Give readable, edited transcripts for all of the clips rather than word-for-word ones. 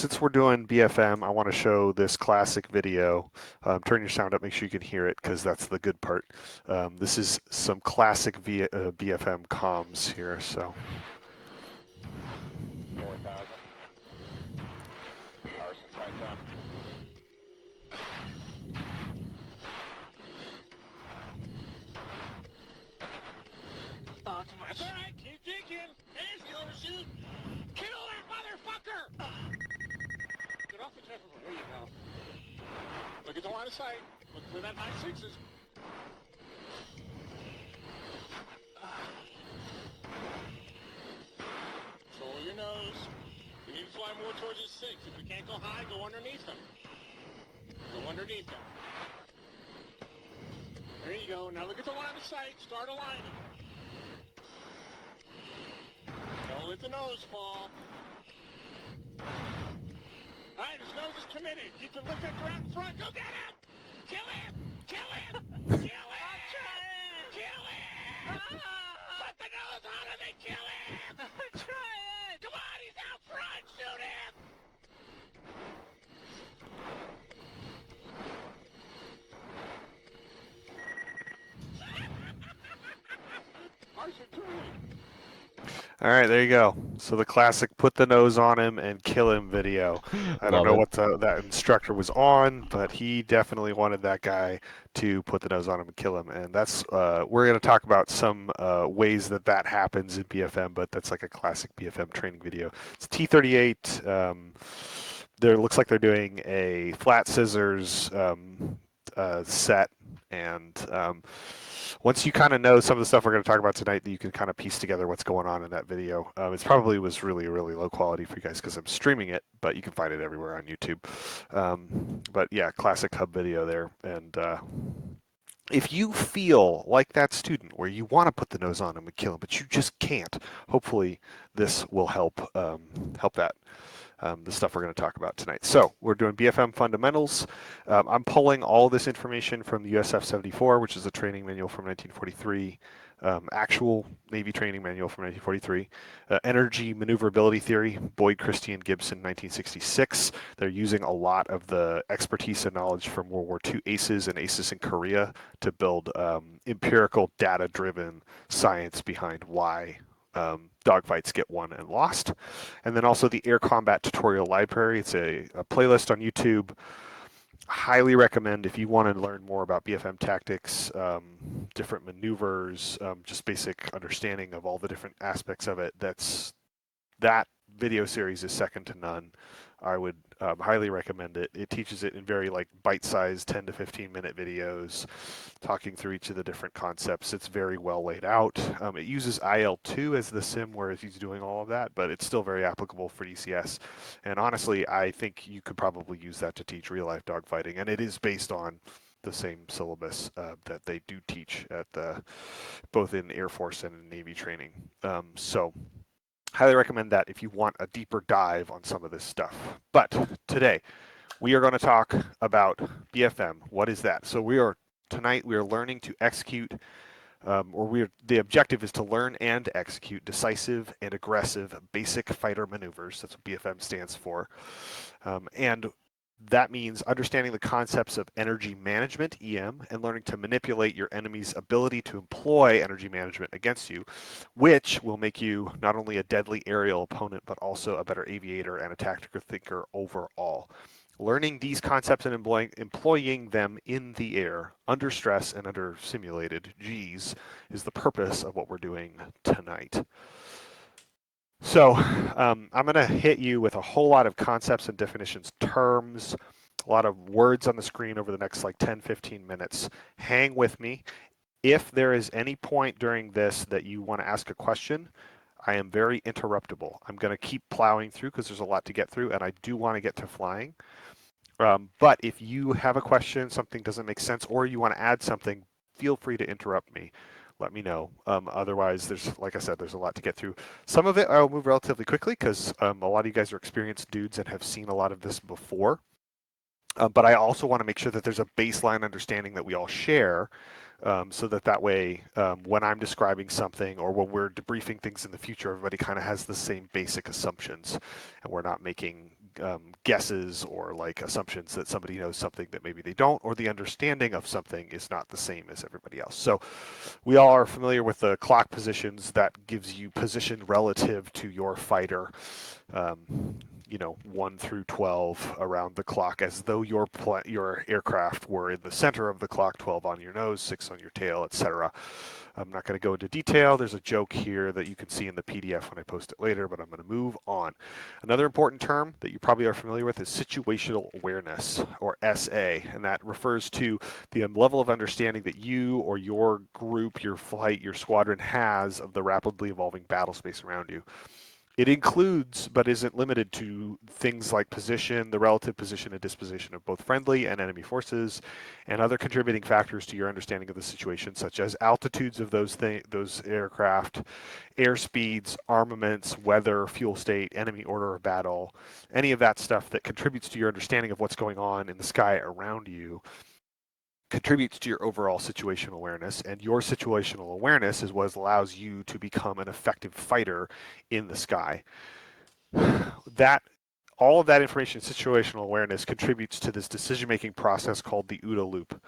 since we're doing BFM, I want to show this classic video. Turn your sound up, make sure you can hear it, because that's the good part. This is some classic BFM comms here. So. 4,000. Carson, sights on. Not too much. That's all right. Keep digging. There's the overshoot. Kill that motherfucker! Get off the traffic. There you go. Look at the line of sight. Look for that 9.6s. Control your nose. You need to fly more towards his 6. If you can't go high, go underneath him. Go underneath him. There you go. Now look at the line of sight. Start aligning. Don't let the nose fall. All right, his nose is committed. You can lift that ground in front. Go get him! Kill him! Kill him! Kill him! Kill him! Put the nose on him and kill him! Try it! Come on, he's out front! Shoot him! All right, there you go. So the classic put the nose on him and kill him video. I don't know what that instructor was on, but he definitely wanted that guy to put the nose on him and kill him. And that's we're going to talk about some ways that happens in BFM, but that's like a classic BFM training video. It's T-38. There looks like they're doing a flat scissors set, and once you kind of know some of the stuff we're going to talk about tonight, you can kind of piece together what's going on in that video. It probably was really low quality for you guys because I'm streaming it, but you can find it everywhere on YouTube. But yeah, classic hub video there. And if you feel like that student where you want to put the nose on him and kill him, but you just can't, hopefully this will help that. The stuff we're going to talk about tonight. So we're doing BFM fundamentals. I'm pulling all this information from the USF 74, which is a training manual from 1943, actual Navy training manual from 1943, energy maneuverability theory, Boyd, Christie, and Gibson, 1966. They're using a lot of the expertise and knowledge from World War II ACES and ACES in Korea to build empirical, data-driven science behind why dogfights get won and lost. And then also the Air Combat Tutorial Library. It's a playlist on YouTube. Highly recommend if you want to learn more about BFM tactics, different maneuvers, just basic understanding of all the different aspects of it. That video series is second to none. I would highly recommend it. It teaches it in very bite-sized 10 to 15 minute videos, talking through each of the different concepts. It's very well laid out. It uses IL-2 as the sim, whereas he's doing all of that, but it's still very applicable for DCS. And honestly, I think you could probably use that to teach real-life dogfighting, and it is based on the same syllabus that they do teach at both in Air Force and in Navy training. So highly recommend that if you want a deeper dive on some of this stuff. But today, we are going to talk about BFM. What is that? So tonight we are learning to execute, the objective is to learn and execute decisive and aggressive basic fighter maneuvers. That's what BFM stands for. And that means understanding the concepts of energy management, EM, and learning to manipulate your enemy's ability to employ energy management against you, which will make you not only a deadly aerial opponent, but also a better aviator and a tactical thinker overall. Learning these concepts and employing them in the air, under stress and under simulated Gs, is the purpose of what we're doing tonight. So I'm going to hit you with a whole lot of concepts and definitions, terms, a lot of words on the screen over the next 10, 15 minutes. Hang with me. If there is any point during this that you want to ask a question, I am very interruptible. I'm going to keep plowing through because there's a lot to get through, and I do want to get to flying. But if you have a question, something doesn't make sense, or you want to add something, feel free to interrupt me. Let me know. Otherwise, like I said, there's a lot to get through. Some of it I'll move relatively quickly because a lot of you guys are experienced dudes and have seen a lot of this before. But I also want to make sure that there's a baseline understanding that we all share, so that way, when I'm describing something or when we're debriefing things in the future, everybody kind of has the same basic assumptions, and we're not making guesses or like assumptions that somebody knows something that maybe they don't, or the understanding of something is not the same as everybody else. So we all are familiar with the clock positions. That gives you position relative to your fighter. Um, 1 through 12 around the clock, as though your aircraft were in the center of the clock, 12 on your nose, 6 on your tail, etc. I'm not going to go into detail. There's a joke here that you can see in the PDF when I post it later, but I'm going to move on. Another important term that you probably are familiar with is situational awareness, or SA, and that refers to the level of understanding that you or your group, your flight, your squadron has of the rapidly evolving battle space around you. It includes, but isn't limited to, things like position, the relative position and disposition of both friendly and enemy forces, and other contributing factors to your understanding of the situation, such as altitudes of those aircraft, airspeeds, armaments, weather, fuel state, enemy order of battle, any of that stuff that contributes to your understanding of what's going on in the sky around you contributes to your overall situational awareness, and your situational awareness is what allows you to become an effective fighter in the sky. That all of that information, situational awareness, contributes to this decision-making process called the OODA loop,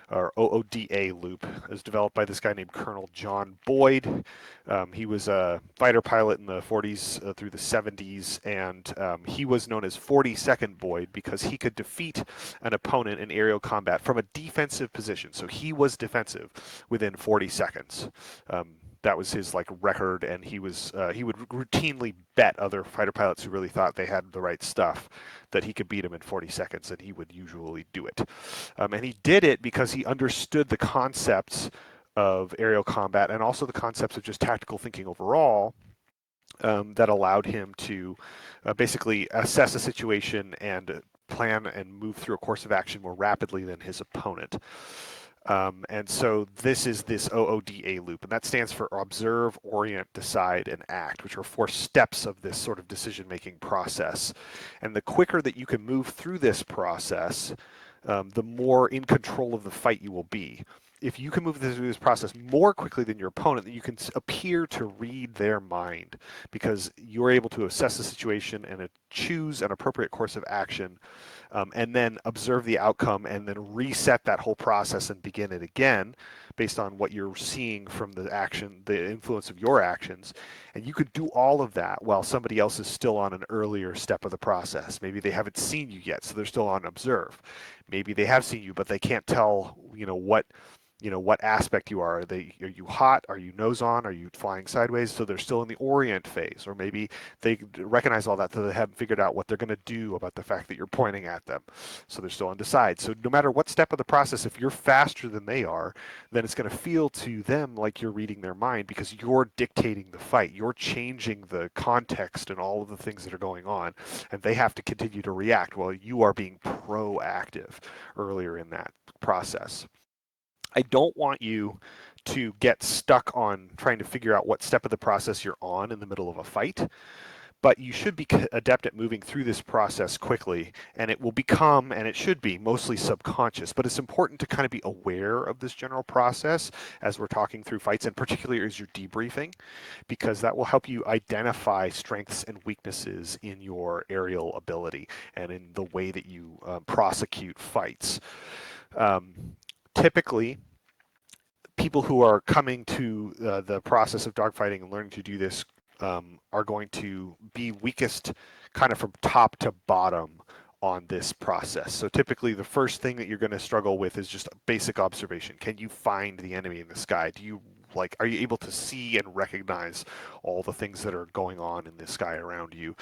or OODA loop. It was developed by this guy named Colonel John Boyd. He was a fighter pilot in the 40s through the 70s, and he was known as 42nd Boyd because he could defeat an opponent in aerial combat from a defensive position. So he was defensive within 40 seconds. That was his like record, and he would routinely bet other fighter pilots who really thought they had the right stuff that he could beat him in 40 seconds, and he would usually do it. And he did it because he understood the concepts of aerial combat and also the concepts of just tactical thinking overall, that allowed him to basically assess a situation and plan and move through a course of action more rapidly than his opponent. And so this is this OODA loop, and that stands for observe, orient, decide, and act, which are 4 steps of this sort of decision-making process. And the quicker that you can move through this process, the more in control of the fight you will be. If you can move through this process more quickly than your opponent, then you can appear to read their mind, because you're able to assess the situation and choose an appropriate course of action, and then observe the outcome and then reset that whole process and begin it again based on what you're seeing from the action, the influence of your actions. And you could do all of that while somebody else is still on an earlier step of the process. Maybe they haven't seen you yet, so they're still on observe. Maybe they have seen you, but they can't tell, what aspect you are. Are you hot? Are you nose on? Are you flying sideways? So they're still in the orient phase. Or maybe they recognize all that, so they haven't figured out what they're going to do about the fact that you're pointing at them. So they're still undecided. So no matter what step of the process, if you're faster than they are, then it's going to feel to them like you're reading their mind, because you're dictating the fight. You're changing the context and all of the things that are going on, and they have to continue to react while you are being proactive earlier in that process. I don't want you to get stuck on trying to figure out what step of the process you're on in the middle of a fight, but you should be adept at moving through this process quickly, and it will become, and it should be, mostly subconscious. But it's important to kind of be aware of this general process as we're talking through fights, and particularly as you're debriefing, because that will help you identify strengths and weaknesses in your aerial ability and in the way that you prosecute fights. Typically, people who are coming to the process of dogfighting and learning to do this are going to be weakest kind of from top to bottom on this process. So typically the first thing that you're going to struggle with is just basic observation. Can you find the enemy in the sky? Are you able to see and recognize all the things that are going on in the sky around you,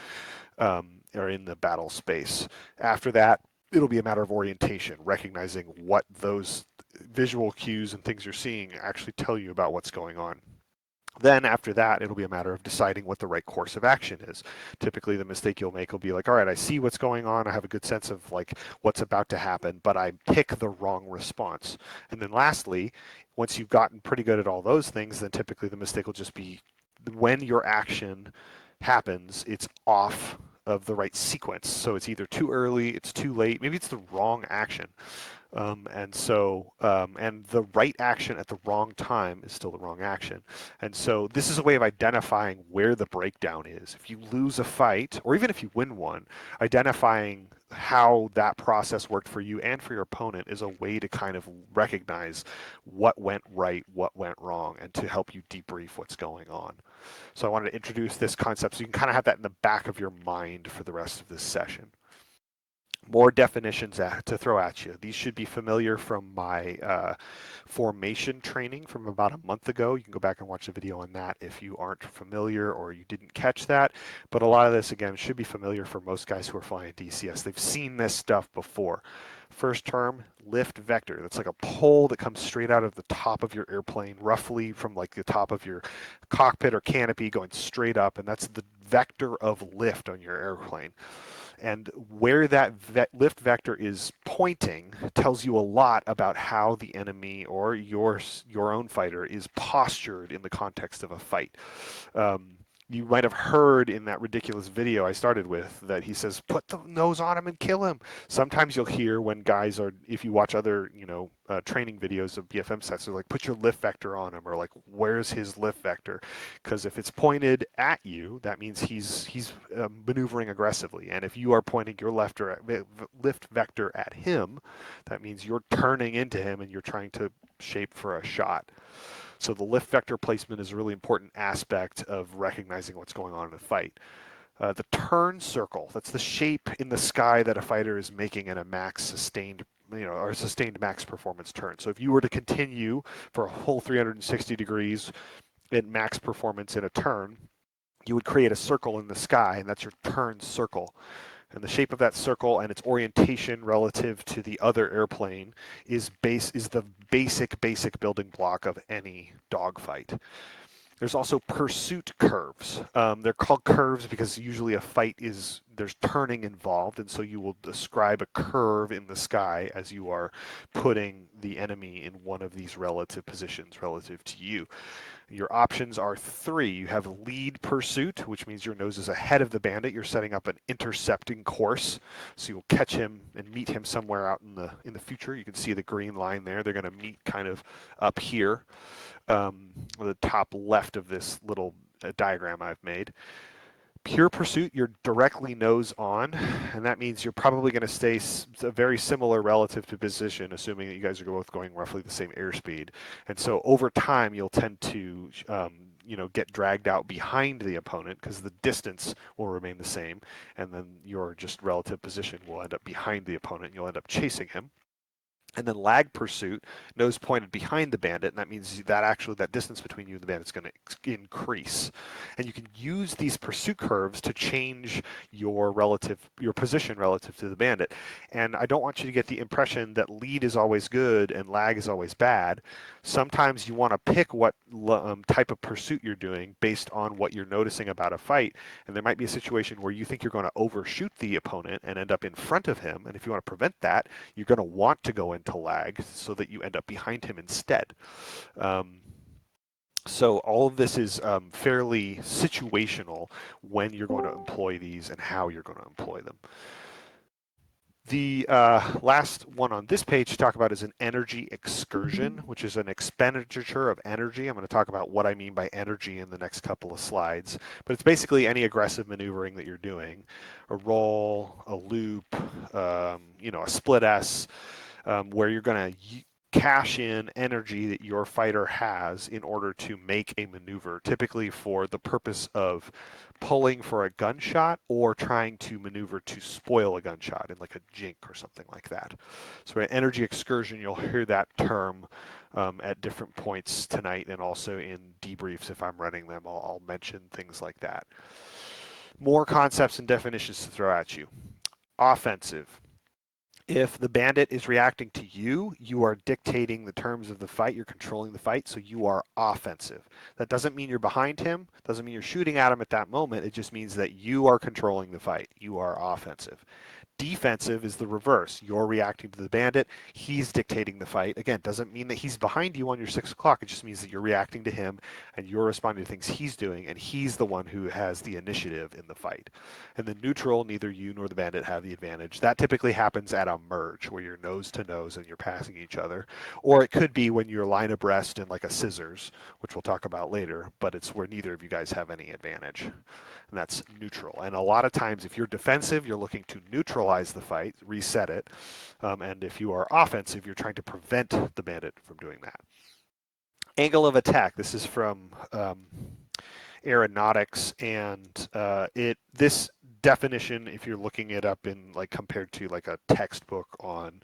or in the battle space? After that, it'll be a matter of orientation, recognizing what those visual cues and things you're seeing actually tell you about what's going on. Then after that, it'll be a matter of deciding what the right course of action is. Typically, the mistake you'll make will be like, all right, I see what's going on. I have a good sense of like what's about to happen, but I pick the wrong response. And then lastly, once you've gotten pretty good at all those things, then typically the mistake will just be when your action happens, it's off of the right sequence. So it's either too early, it's too late, maybe it's the wrong action. And the right action at the wrong time is still the wrong action. And so this is a way of identifying where the breakdown is. If you lose a fight, or even if you win one, identifying how that process worked for you and for your opponent is a way to kind of recognize what went right, what went wrong, and to help you debrief what's going on. So I wanted to introduce this concept so you can kind of have that in the back of your mind for the rest of this session. More definitions to throw at you. These should be familiar from my formation training from about a month ago. You can go back and watch the video on that if you aren't familiar or you didn't catch that. But a lot of this, again, should be familiar for most guys who are flying DCS. They've seen this stuff before. First term, lift vector. That's like a pole that comes straight out of the top of your airplane, roughly from like the top of your cockpit or canopy going straight up, and that's the vector of lift on your airplane. And where that lift vector is pointing tells you a lot about how the enemy or your own fighter is postured in the context of a fight. You might have heard in that ridiculous video I started with that he says, put the nose on him and kill him. Sometimes you'll hear when guys are, if you watch other, training videos of BFM sets, they're like, put your lift vector on him, or like, where's his lift vector? Because if it's pointed at you, that means he's maneuvering aggressively. And if you are pointing your lift vector at him, that means you're turning into him and you're trying to shape for a shot. So the lift vector placement is a really important aspect of recognizing what's going on in a fight. The turn circle, that's the shape in the sky that a fighter is making in a max sustained, or sustained max performance turn. So if you were to continue for a whole 360 degrees in max performance in a turn, you would create a circle in the sky, and that's your turn circle. And the shape of that circle and its orientation relative to the other airplane is the basic building block of any dogfight. There's also pursuit curves. They're called curves because usually a fight there's turning involved, and so you will describe a curve in the sky as you are putting the enemy in one of these relative positions relative to you. Your options are three. You have lead pursuit, which means your nose is ahead of the bandit. You're setting up an intercepting course, so you'll catch him and meet him somewhere out in the future. You can see the green line there. They're going to meet kind of up here, the top left of this little diagram I've made. Pure pursuit, you're directly nose on, and that means you're probably going to stay very similar relative to position, assuming that you guys are both going roughly the same airspeed. And so over time, you'll tend to get dragged out behind the opponent because the distance will remain the same, and then your just relative position will end up behind the opponent. You'll end up chasing him. And then lag pursuit, nose pointed behind the bandit, and that means that distance between you and the bandit is going to increase. And you can use these pursuit curves to change your position relative to the bandit. And I don't want you to get the impression that lead is always good and lag is always bad. Sometimes you want to pick what type of pursuit you're doing based on what you're noticing about a fight. And there might be a situation where you think you're going to overshoot the opponent and end up in front of him. And if you want to prevent that, you're going to want to go into lag so that you end up behind him instead. So all of this is fairly situational when you're going to employ these and how you're going to employ them. The last one on this page to talk about is an energy excursion, which is an expenditure of energy. I'm going to talk about what I mean by energy in the next couple of slides. But it's basically any aggressive maneuvering that you're doing. A roll, a loop, a split S, where you're going to cash in energy that your fighter has in order to make a maneuver, typically for the purpose of pulling for a gunshot or trying to maneuver to spoil a gunshot in like a jink or something like that. So an energy excursion, you'll hear that term at different points tonight, and also in debriefs if I'm running them, I'll mention things like that. More concepts and definitions to throw at you. Offensive. If the bandit is reacting to you, you are dictating the terms of the fight. You're controlling the fight, so you are offensive. That doesn't mean you're behind him. Doesn't mean you're shooting at him at that moment. It just means that you are controlling the fight. You are offensive. Defensive is the reverse. You're reacting to the bandit. He's dictating the fight. Again, doesn't mean that he's behind you on your 6 o'clock. It just means that you're reacting to him and you're responding to things he's doing, and he's the one who has the initiative in the fight. And then neutral, neither you nor the bandit have the advantage. That typically happens at a merge where you're nose to nose and you're passing each other. Or it could be when you're line abreast in like a scissors, which we'll talk about later, but it's where neither of you guys have any advantage. And that's neutral. And a lot of times, if you're defensive, you're looking to neutralize the fight, reset it. And if you are offensive, you're trying to prevent the bandit from doing that. Angle of attack. This is from aeronautics, and this definition, if you're looking it up in like compared to like a textbook on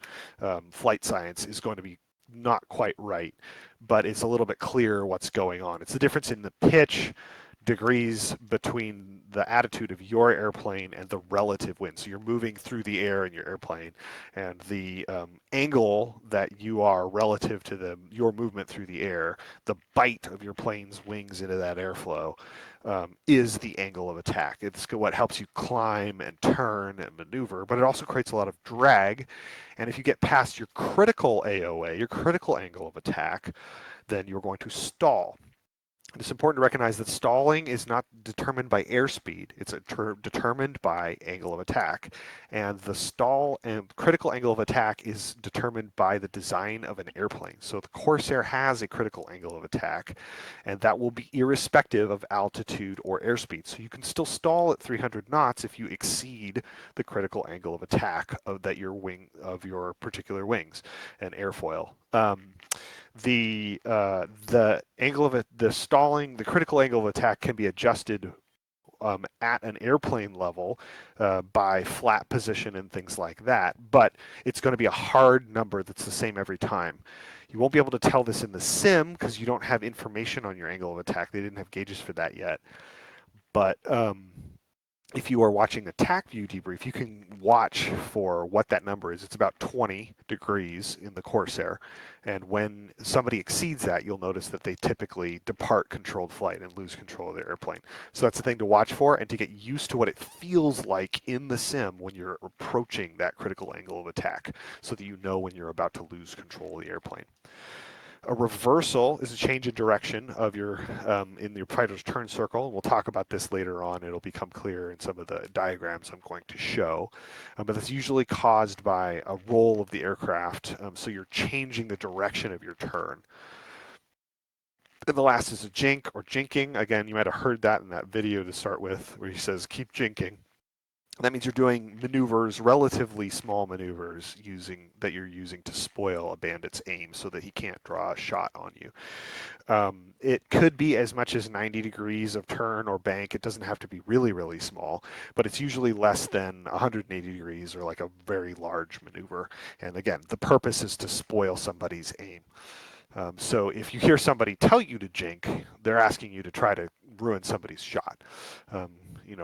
flight science, is going to be not quite right, but it's a little bit clearer what's going on. It's the difference in the pitch degrees between the attitude of your airplane and the relative wind. So you're moving through the air in your airplane, and the angle that you are relative to your movement through the air, the bite of your plane's wings into that airflow, is the angle of attack. It's what helps you climb and turn and maneuver, but it also creates a lot of drag. And if you get past your critical AOA, your critical angle of attack, then you're going to stall. It's important to recognize that stalling is not determined by airspeed. It's determined by angle of attack. And the stall and critical angle of attack is determined by the design of an airplane. So the Corsair has a critical angle of attack, and that will be irrespective of altitude or airspeed. So you can still stall at 300 knots if you exceed the critical angle of attack of your particular wings and airfoil. The angle of the stalling, the critical angle of attack can be adjusted at an airplane level by flat position and things like that, but it's going to be a hard number that's the same every time. You won't be able to tell this in the sim because you don't have information on your angle of attack. They didn't have gauges for that yet. But if you are watching a TAC view debrief, you can watch for what that number is. It's about 20 degrees in the Corsair. And when somebody exceeds that, you'll notice that they typically depart controlled flight and lose control of their airplane. So that's the thing to watch for and to get used to what it feels like in the sim when you're approaching that critical angle of attack so that you know when you're about to lose control of the airplane. A reversal is a change in direction of your in your fighter's turn circle. We'll talk about this later on. It'll become clear in some of the diagrams I'm going to show. But that's usually caused by a roll of the aircraft. So you're changing the direction of your turn. And the last is a jink or jinking. Again, you might have heard that in that video to start with, where he says, keep jinking. That means you're doing maneuvers, relatively small maneuvers, that you're using to spoil a bandit's aim so that he can't draw a shot on you. It could be as much as 90 degrees of turn or bank. It doesn't have to be really, really small, but it's usually less than 180 degrees or like a very large maneuver. And again, the purpose is to spoil somebody's aim. So if you hear somebody tell you to jink, they're asking you to try to ruin somebody's shot.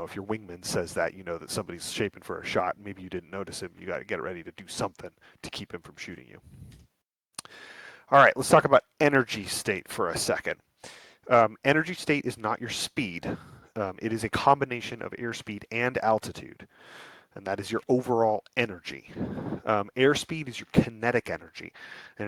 If your wingman says that, you know that somebody's shaping for a shot. Maybe you didn't notice him. You got to get ready to do something to keep him from shooting you. All right, let's talk about energy state for a second. Energy state is not your speed. It is a combination of airspeed and altitude, and that is your overall energy. Airspeed is your kinetic energy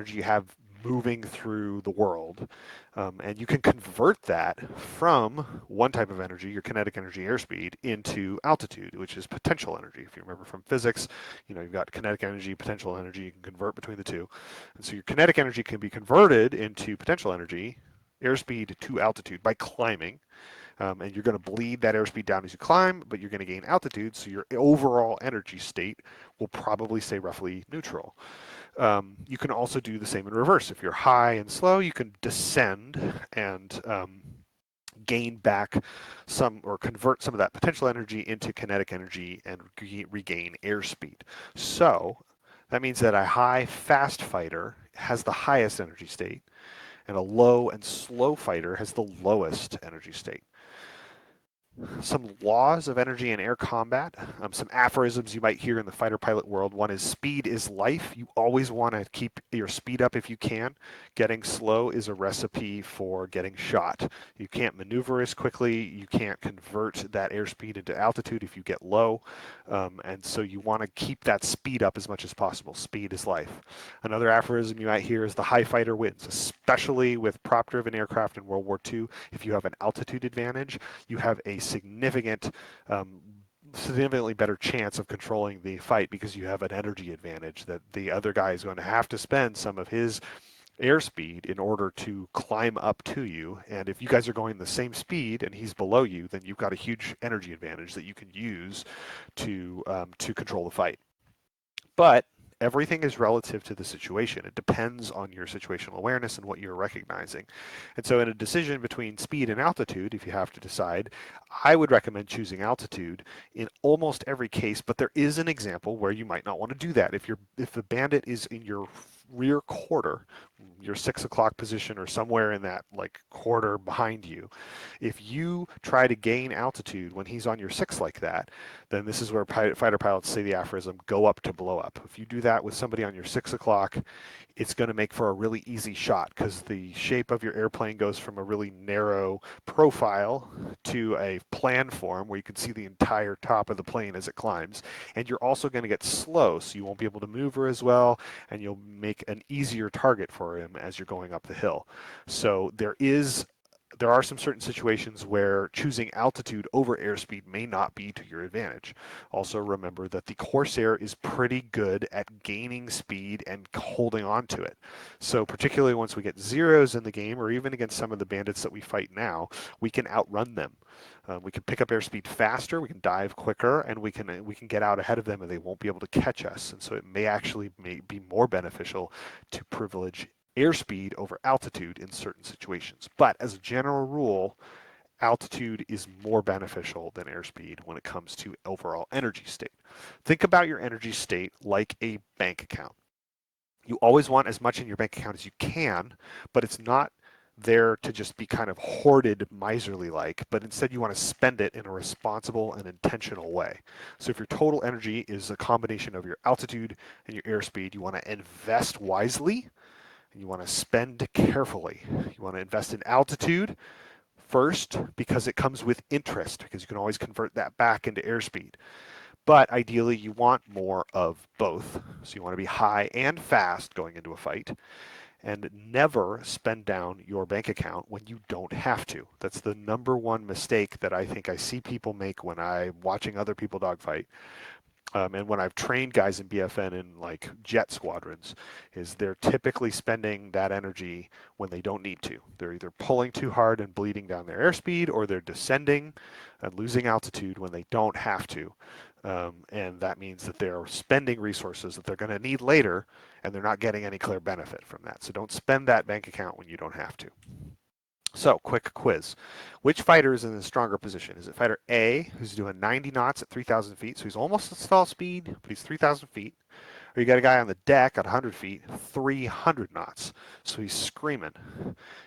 you have moving through the world, and you can convert that from one type of energy, your kinetic energy, airspeed, into altitude, which is potential energy. If you remember from physics, you've got kinetic energy, potential energy. You can convert between the two, and so your kinetic energy can be converted into potential energy, airspeed to altitude by climbing. And you're going to bleed that airspeed down as you climb, but you're going to gain altitude, so your overall energy state will probably stay roughly neutral. You can also do the same in reverse. If you're high and slow, you can descend and gain back or convert some of that potential energy into kinetic energy and regain airspeed. So that means that a high, fast fighter has the highest energy state, and a low and slow fighter has the lowest energy state. Some laws of energy in air combat, some aphorisms you might hear in the fighter pilot world. One is speed is life. You always want to keep your speed up if you can. Getting slow is a recipe for getting shot. You can't maneuver as quickly. You can't convert that airspeed into altitude if you get low. And so you want to keep that speed up as much as possible. Speed is life. Another aphorism you might hear is the high fighter wins, especially with prop-driven aircraft in World War II. If you have an altitude advantage, you have a significant significantly better chance of controlling the fight because you have an energy advantage that the other guy is going to have to spend some of his airspeed in order to climb up to you. And if you guys are going the same speed and he's below you, then you've got a huge energy advantage that you can use to control the fight. But everything is relative to the situation. It depends on your situational awareness and what you're recognizing. And so, in a decision between speed and altitude, if you have to decide, I would recommend choosing altitude in almost every case. But there is an example where you might not want to do that. If the bandit is in your rear quarter, your 6 o'clock position, or somewhere in that like quarter behind you, if you try to gain altitude when he's on your six like that, then this is where fighter pilots say the aphorism, go up to blow up. If you do that with somebody on your 6 o'clock, it's going to make for a really easy shot because the shape of your airplane goes from a really narrow profile to a plan form where you can see the entire top of the plane as it climbs. And you're also going to get slow, so you won't be able to maneuver as well, and you'll make an easier target for him as you're going up the hill. So there are some certain situations where choosing altitude over airspeed may not be to your advantage. Also, remember that the Corsair is pretty good at gaining speed and holding on to it. So, particularly once we get zeros in the game, or even against some of the bandits that we fight now, we can outrun them. We can pick up airspeed faster, we can dive quicker, and we can get out ahead of them, and they won't be able to catch us. And so, it may be more beneficial to privilege airspeed over altitude in certain situations. But as a general rule, altitude is more beneficial than airspeed when it comes to overall energy state. Think about your energy state like a bank account. You always want as much in your bank account as you can, but it's not there to just be kind of hoarded miserly like, but instead you want to spend it in a responsible and intentional way. So if your total energy is a combination of your altitude and your airspeed, you want to invest wisely and you want to spend carefully. You want to invest in altitude first because it comes with interest, because you can always convert that back into airspeed. But ideally, you want more of both. So you want to be high and fast going into a fight, and never spend down your bank account when you don't have to. That's the number one mistake that I think I see people make when I'm watching other people dogfight. And when I've trained guys in BFN in like jet squadrons, is they're typically spending that energy when they don't need to. They're either pulling too hard and bleeding down their airspeed, or they're descending and losing altitude when they don't have to. And that means that they're spending resources that they're going to need later, and they're not getting any clear benefit from that. So don't spend that bank account when you don't have to. So, quick quiz. Which fighter is in the stronger position? Is it fighter A, who's doing 90 knots at 3,000 feet, so he's almost at stall speed, but he's 3,000 feet? Or you got a guy on the deck at 100 feet, 300 knots, so he's screaming.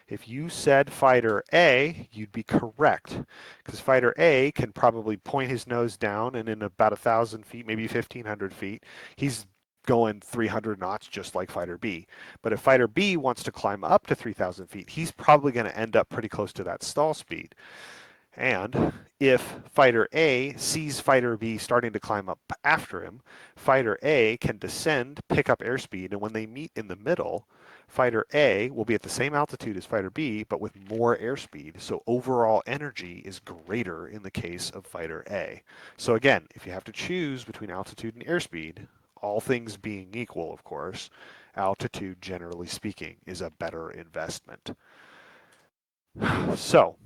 If you said fighter A, you'd be correct, because fighter A can probably point his nose down, and in about 1,000 feet, maybe 1,500 feet, he's going 300 knots just like fighter B. But if fighter B wants to climb up to 3,000 feet, he's probably going to end up pretty close to that stall speed. And if fighter A sees fighter B starting to climb up after him, fighter A can descend, pick up airspeed, and when they meet in the middle, fighter A will be at the same altitude as fighter B, but with more airspeed. So overall energy is greater in the case of fighter A. So again, if you have to choose between altitude and airspeed, all things being equal, of course, altitude, generally speaking, is a better investment. So,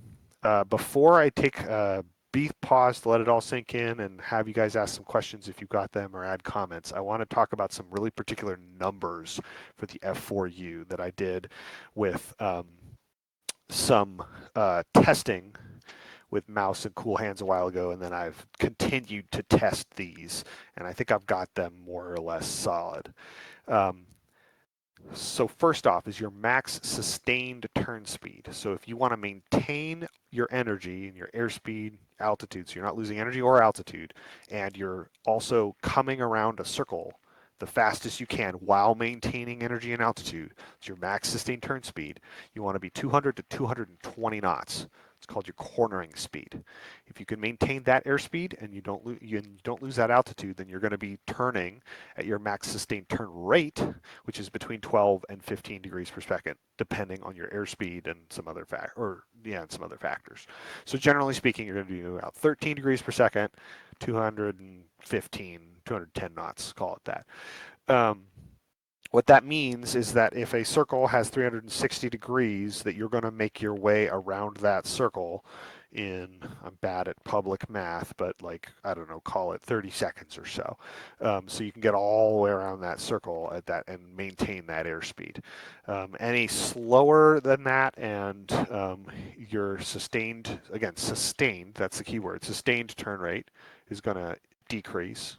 before I take a brief pause to let it all sink in and have you guys ask some questions if you've got them or add comments, I want to talk about some really particular numbers for the F4U that I did with some testing with mouse and cool hands a while ago, and then I've continued to test these, and I think I've got them more or less solid. So first off is your max sustained turn speed. So if you want to maintain your energy and your airspeed, altitude, so you're not losing energy or altitude, and you're also coming around a circle the fastest you can while maintaining energy and altitude, it's your max sustained turn speed, you want to be 200 to 220 knots. It's called your cornering speed. If you can maintain that airspeed and you don't lose that altitude, then you're going to be turning at your max sustained turn rate, which is between 12 and 15 degrees per second, depending on your airspeed and some other factors. So generally speaking, you're going to do about 13 degrees per second, 215, 210 knots, call it that. What that means is that if a circle has 360 degrees, that you're going to make your way around that circle in, I'm bad at public math, but like, I don't know, call it 30 seconds or so. So you can get all the way around that circle at that and maintain that airspeed. Any slower than that and your sustained, again, sustained, that's the key word, sustained turn rate is going to decrease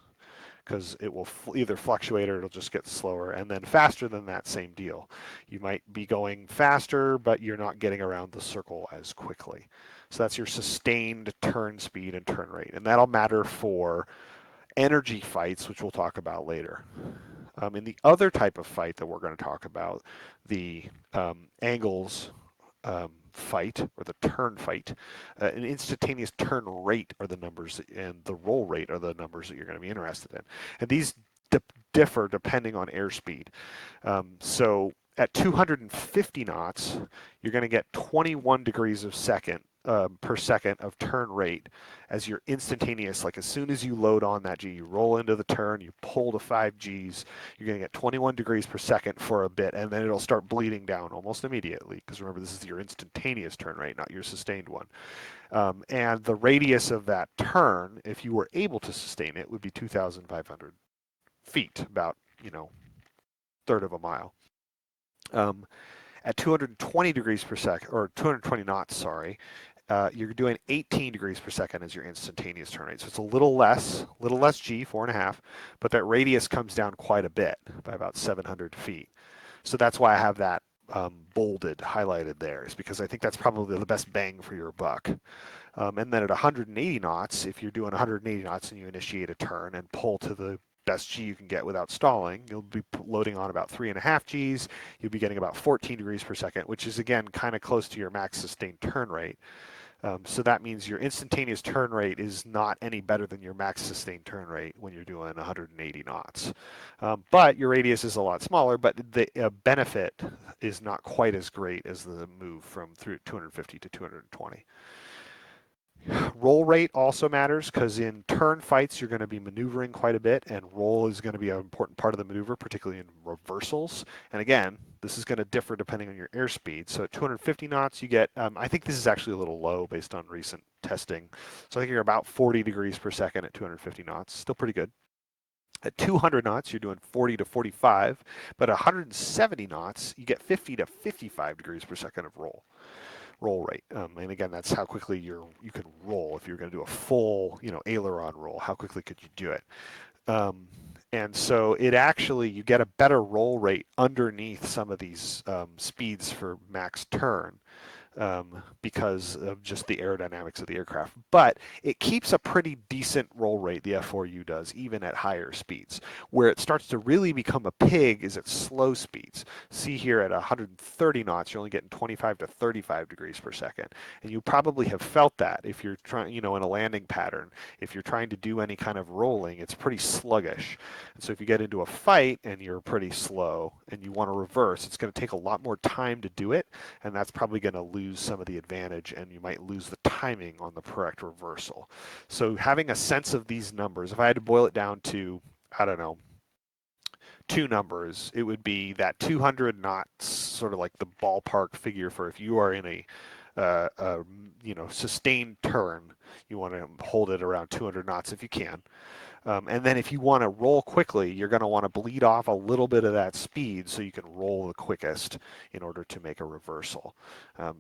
because it will either fluctuate or it'll just get slower. And then faster than that, same deal. You might be going faster, but you're not getting around the circle as quickly. So that's your sustained turn speed and turn rate. And that'll matter for energy fights, which we'll talk about later. In the other type of fight that we're going to talk about, the angles fight or the turn fight, an instantaneous turn rate are the numbers, and the roll rate are the numbers that you're going to be interested in. And these differ depending on airspeed. So at 250 knots, you're going to get 21 degrees per second of turn rate as your instantaneous, like as soon as you load on that G, you roll into the turn, you pull the 5 Gs, you're going to get 21 degrees per second for a bit, and then it'll start bleeding down almost immediately, because remember, this is your instantaneous turn rate, not your sustained one. And the radius of that turn, if you were able to sustain it, would be 2,500 feet, about, third of a mile. At 220 degrees per second, or 220 knots, sorry, you're doing 18 degrees per second as your instantaneous turn rate. So it's a little less G, 4.5, but that radius comes down quite a bit by about 700 feet. So that's why I have that bolded, highlighted there, is because I think that's probably the best bang for your buck. And then at 180 knots, if you're doing 180 knots and you initiate a turn and pull to the best G you can get without stalling, you'll be loading on about 3.5 Gs. You'll be getting about 14 degrees per second, which is again kind of close to your max sustained turn rate. So that means your instantaneous turn rate is not any better than your max sustained turn rate when you're doing 180 knots. But your radius is a lot smaller, but the benefit is not quite as great as the move from 250 to 220. Roll rate also matters, because in turn fights you're going to be maneuvering quite a bit, and roll is going to be an important part of the maneuver, particularly in reversals. And again, this is going to differ depending on your airspeed. So at 250 knots you get, I think this is actually a little low based on recent testing. So I think you're about 40 degrees per second at 250 knots, still pretty good. At 200 knots, you're doing 40 to 45, but at 170 knots, you get 50 to 55 degrees per second of roll rate. And again, that's how quickly you can roll. If you're going to do a full, aileron roll, how quickly could you do it? And so it actually, you get a better roll rate underneath some of these speeds for max turn. Because of just the aerodynamics of the aircraft. But it keeps a pretty decent roll rate, the F4U does, even at higher speeds. Where it starts to really become a pig is at slow speeds. See here at 130 knots, you're only getting 25 to 35 degrees per second. And you probably have felt that if you're trying, in a landing pattern. If you're trying to do any kind of rolling, it's pretty sluggish. And so if you get into a fight and you're pretty slow and you want to reverse, it's going to take a lot more time to do it. And that's probably going to lose some of the advantage, and you might lose the timing on the correct reversal. So having a sense of these numbers, if I had to boil it down to, I don't know, 2 numbers, it would be that 200 knots, sort of like the ballpark figure for if you are in a sustained turn, you want to hold it around 200 knots if you can. And then if you want to roll quickly, you're going to want to bleed off a little bit of that speed so you can roll the quickest in order to make a reversal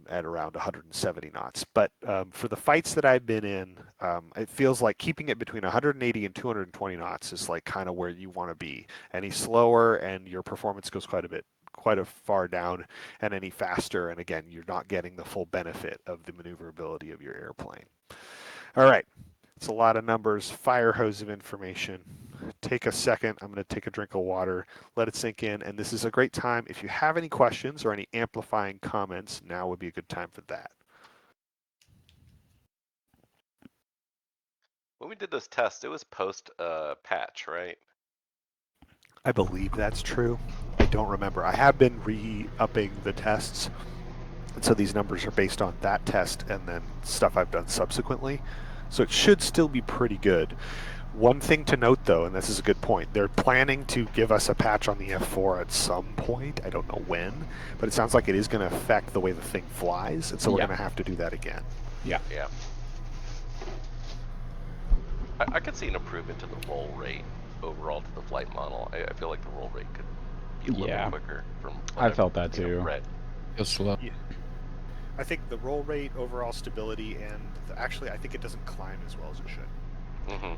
at around 170 knots. But for the fights that I've been in, it feels like keeping it between 180 and 220 knots is like kind of where you want to be. Any slower and your performance goes quite a far down, and any faster, and again, you're not getting the full benefit of the maneuverability of your airplane. All right. It's a lot of numbers, fire hose of information. Take a second. I'm going to take a drink of water, let it sink in, and this is a great time. If you have any questions or any amplifying comments, now would be a good time for that. When we did those tests, it was post patch, right? I believe that's true. I don't remember. I have been re-upping the tests, and so these numbers are based on that test and then stuff I've done subsequently. So it should still be pretty good. One thing to note, though, and this is a good point, they're planning to give us a patch on the F4 at some point. I don't know when, but it sounds like it is going to affect the way the thing flies, and so we're Yeah. going to have to do that again. Yeah. Yeah. I could see an improvement to the roll rate overall to the flight model. I feel like the roll rate could be a little Yeah. bit quicker from what I I've, felt that you know, too. read. Feels slow. Yeah. I think the roll rate, overall stability, and actually, I think it doesn't climb as well as it should. Mm-hmm.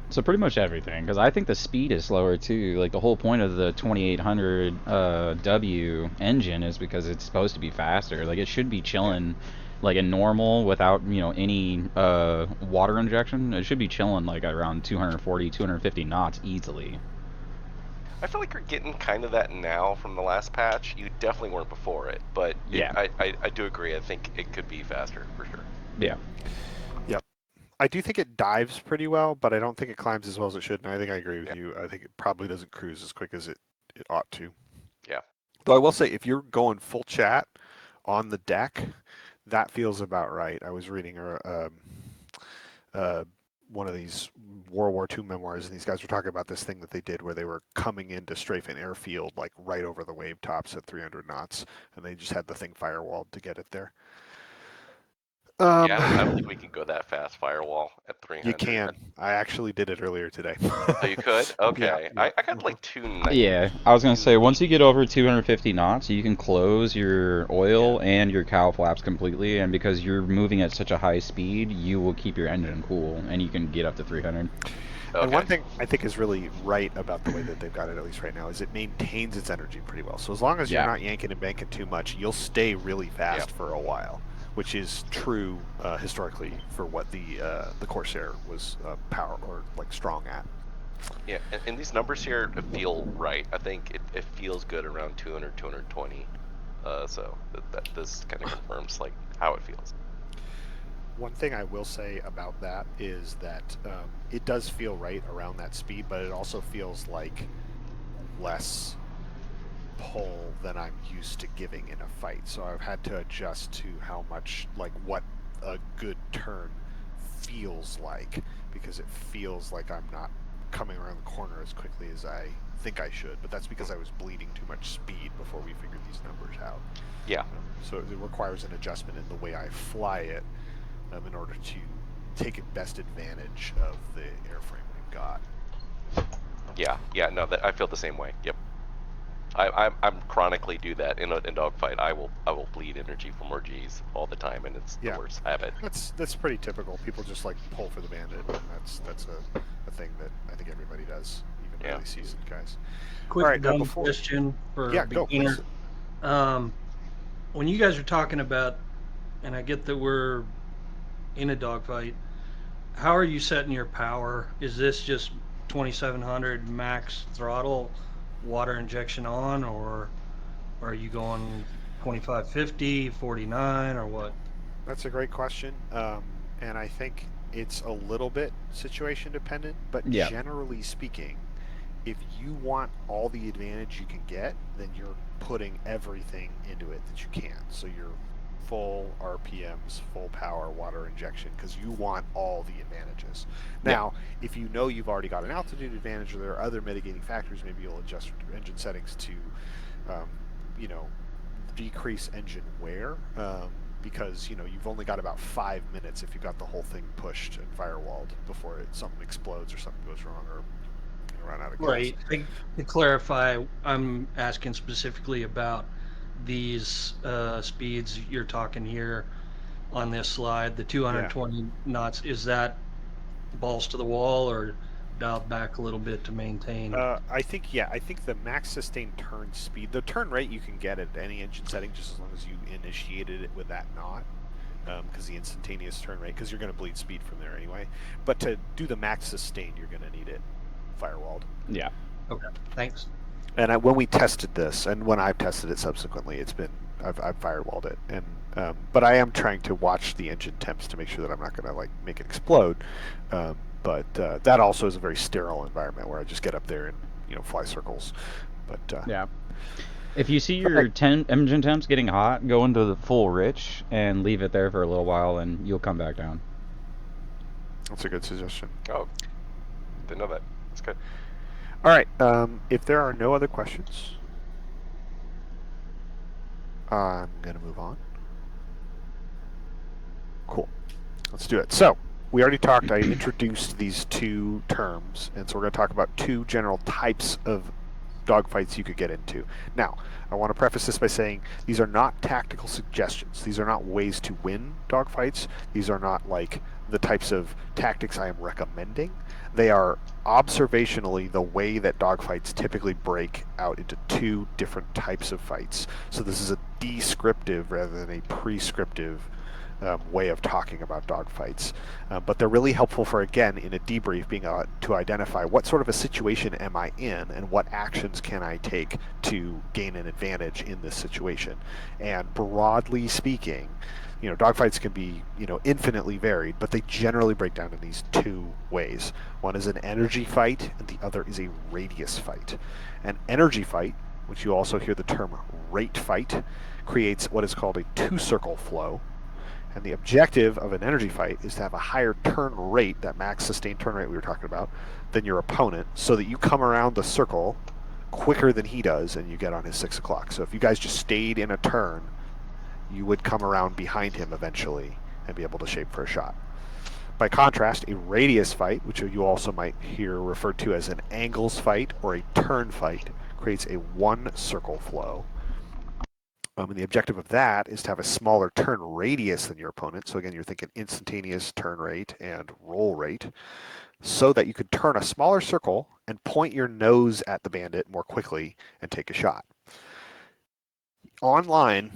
So pretty much everything, because I think the speed is slower too. Like the whole point of the 2800 W engine is because it's supposed to be faster. Like it should be chilling, like in normal without any water injection. It should be chilling like around 240, 250 knots easily. I feel like you're getting kind of that now from the last patch. You definitely weren't before it, but Yeah. I do agree. I think it could be faster for sure. Yeah. I do think it dives pretty well, but I don't think it climbs as well as it should, and I think I agree with you. I think it probably doesn't cruise as quick as it ought to. Yeah. Though I will say, if you're going full chat on the deck, that feels about right. I was reading one of these World War II memoirs, and these guys were talking about this thing that they did where they were coming into strafe an airfield, like right over the wave tops at 300 knots, and they just had the thing firewalled to get it there. Yeah, I don't think we can go that fast firewall at 300. You can. I actually did it earlier today. Oh, you could? Okay. Yeah. I got like 290. Yeah, I was gonna say once you get over 250 knots, you can close your oil and your cowl flaps completely, and because you're moving at such a high speed, you will keep your engine cool, and you can get up to 300. Okay. And one thing I think is really right about the way that they've got it, at least right now, is it maintains its energy pretty well. So as long as you're not yanking and banking too much, you'll stay really fast for a while, which is true historically for what the Corsair was power or like strong at. Yeah, and these numbers here feel right. I think it feels good around 200, 220. So that this kind of confirms like how it feels. One thing I will say about that is that it does feel right around that speed, but it also feels like less pull than I'm used to giving in a fight. So I've had to adjust to how much, like what a good turn feels like, because it feels like I'm not coming around the corner as quickly as I think I should. But that's because I was bleeding too much speed before we figured these numbers out. Yeah. So it requires an adjustment in the way I fly it in order to take best advantage of the airframe we've got. Yeah, no, I feel the same way. Yep. I'm chronically do that in dogfight. I will bleed energy for more G's all the time, and it's the worst habit. That's pretty typical. People just like pull for the bandit, and that's a thing that I think everybody does, even really seasoned guys. Quick All right, dumb question for a beginner. When you guys are talking about, and I get that we're in a dogfight, how are you setting your power? Is this just 2700 max throttle, water injection on, or are you going 2550, 49, or what? That's a great question, and I think it's a little bit situation dependent, but generally speaking, if you want all the advantage you can get, then you're putting everything into it that you can. So you're full RPMs, full power, water injection, because you want all the advantages. Now, if you know you've already got an altitude advantage or there are other mitigating factors, maybe you'll adjust your engine settings to, decrease engine wear, because you've only got about 5 minutes if you got the whole thing pushed and firewalled before something explodes or something goes wrong or run out of gas. Right. To clarify, I'm asking specifically about these speeds you're talking here on this slide. The 220 knots, is that balls to the wall or dialed back a little bit to maintain? I think the max sustained turn speed, the turn rate you can get at any engine setting, just as long as you initiated it with that knot, because the instantaneous turn rate, because you're going to bleed speed from there anyway. But to do the max sustain, you're going to need it firewalled. Yeah. Okay. Thanks. And when we tested this, and when I've tested it subsequently, I've firewalled it, and but I am trying to watch the engine temps to make sure that I'm not going to like make it explode. But that also is a very sterile environment where I just get up there and fly circles. But if you see your engine temps getting hot, go into the full rich and leave it there for a little while, and you'll come back down. That's a good suggestion. Oh, didn't know that. That's good. All right. If there are no other questions, I'm going to move on. Cool. Let's do it. So, we already talked, I introduced these two terms, and so we're going to talk about two general types of dogfights you could get into. Now, I want to preface this by saying these are not tactical suggestions. These are not ways to win dogfights. These are not like the types of tactics I am recommending. They are observationally the way that dogfights typically break out into two different types of fights. So this is a descriptive rather than a prescriptive way of talking about dogfights. But they're really helpful for, again, in a debrief, being to identify what sort of a situation am I in and what actions can I take to gain an advantage in this situation. And broadly speaking, dogfights can be, infinitely varied, but they generally break down in these two ways. One is an energy fight, and the other is a radius fight. An energy fight, which you also hear the term rate fight, creates what is called a two-circle flow. And the objective of an energy fight is to have a higher turn rate, that max sustained turn rate we were talking about, than your opponent, so that you come around the circle quicker than he does and you get on his 6 o'clock. So if you guys just stayed in a turn, you would come around behind him eventually and be able to shape for a shot. By contrast, a radius fight, which you also might hear referred to as an angles fight or a turn fight, creates a one-circle flow. And the objective of that is to have a smaller turn radius than your opponent. So again, you're thinking instantaneous turn rate and roll rate, so that you could turn a smaller circle and point your nose at the bandit more quickly and take a shot. Online,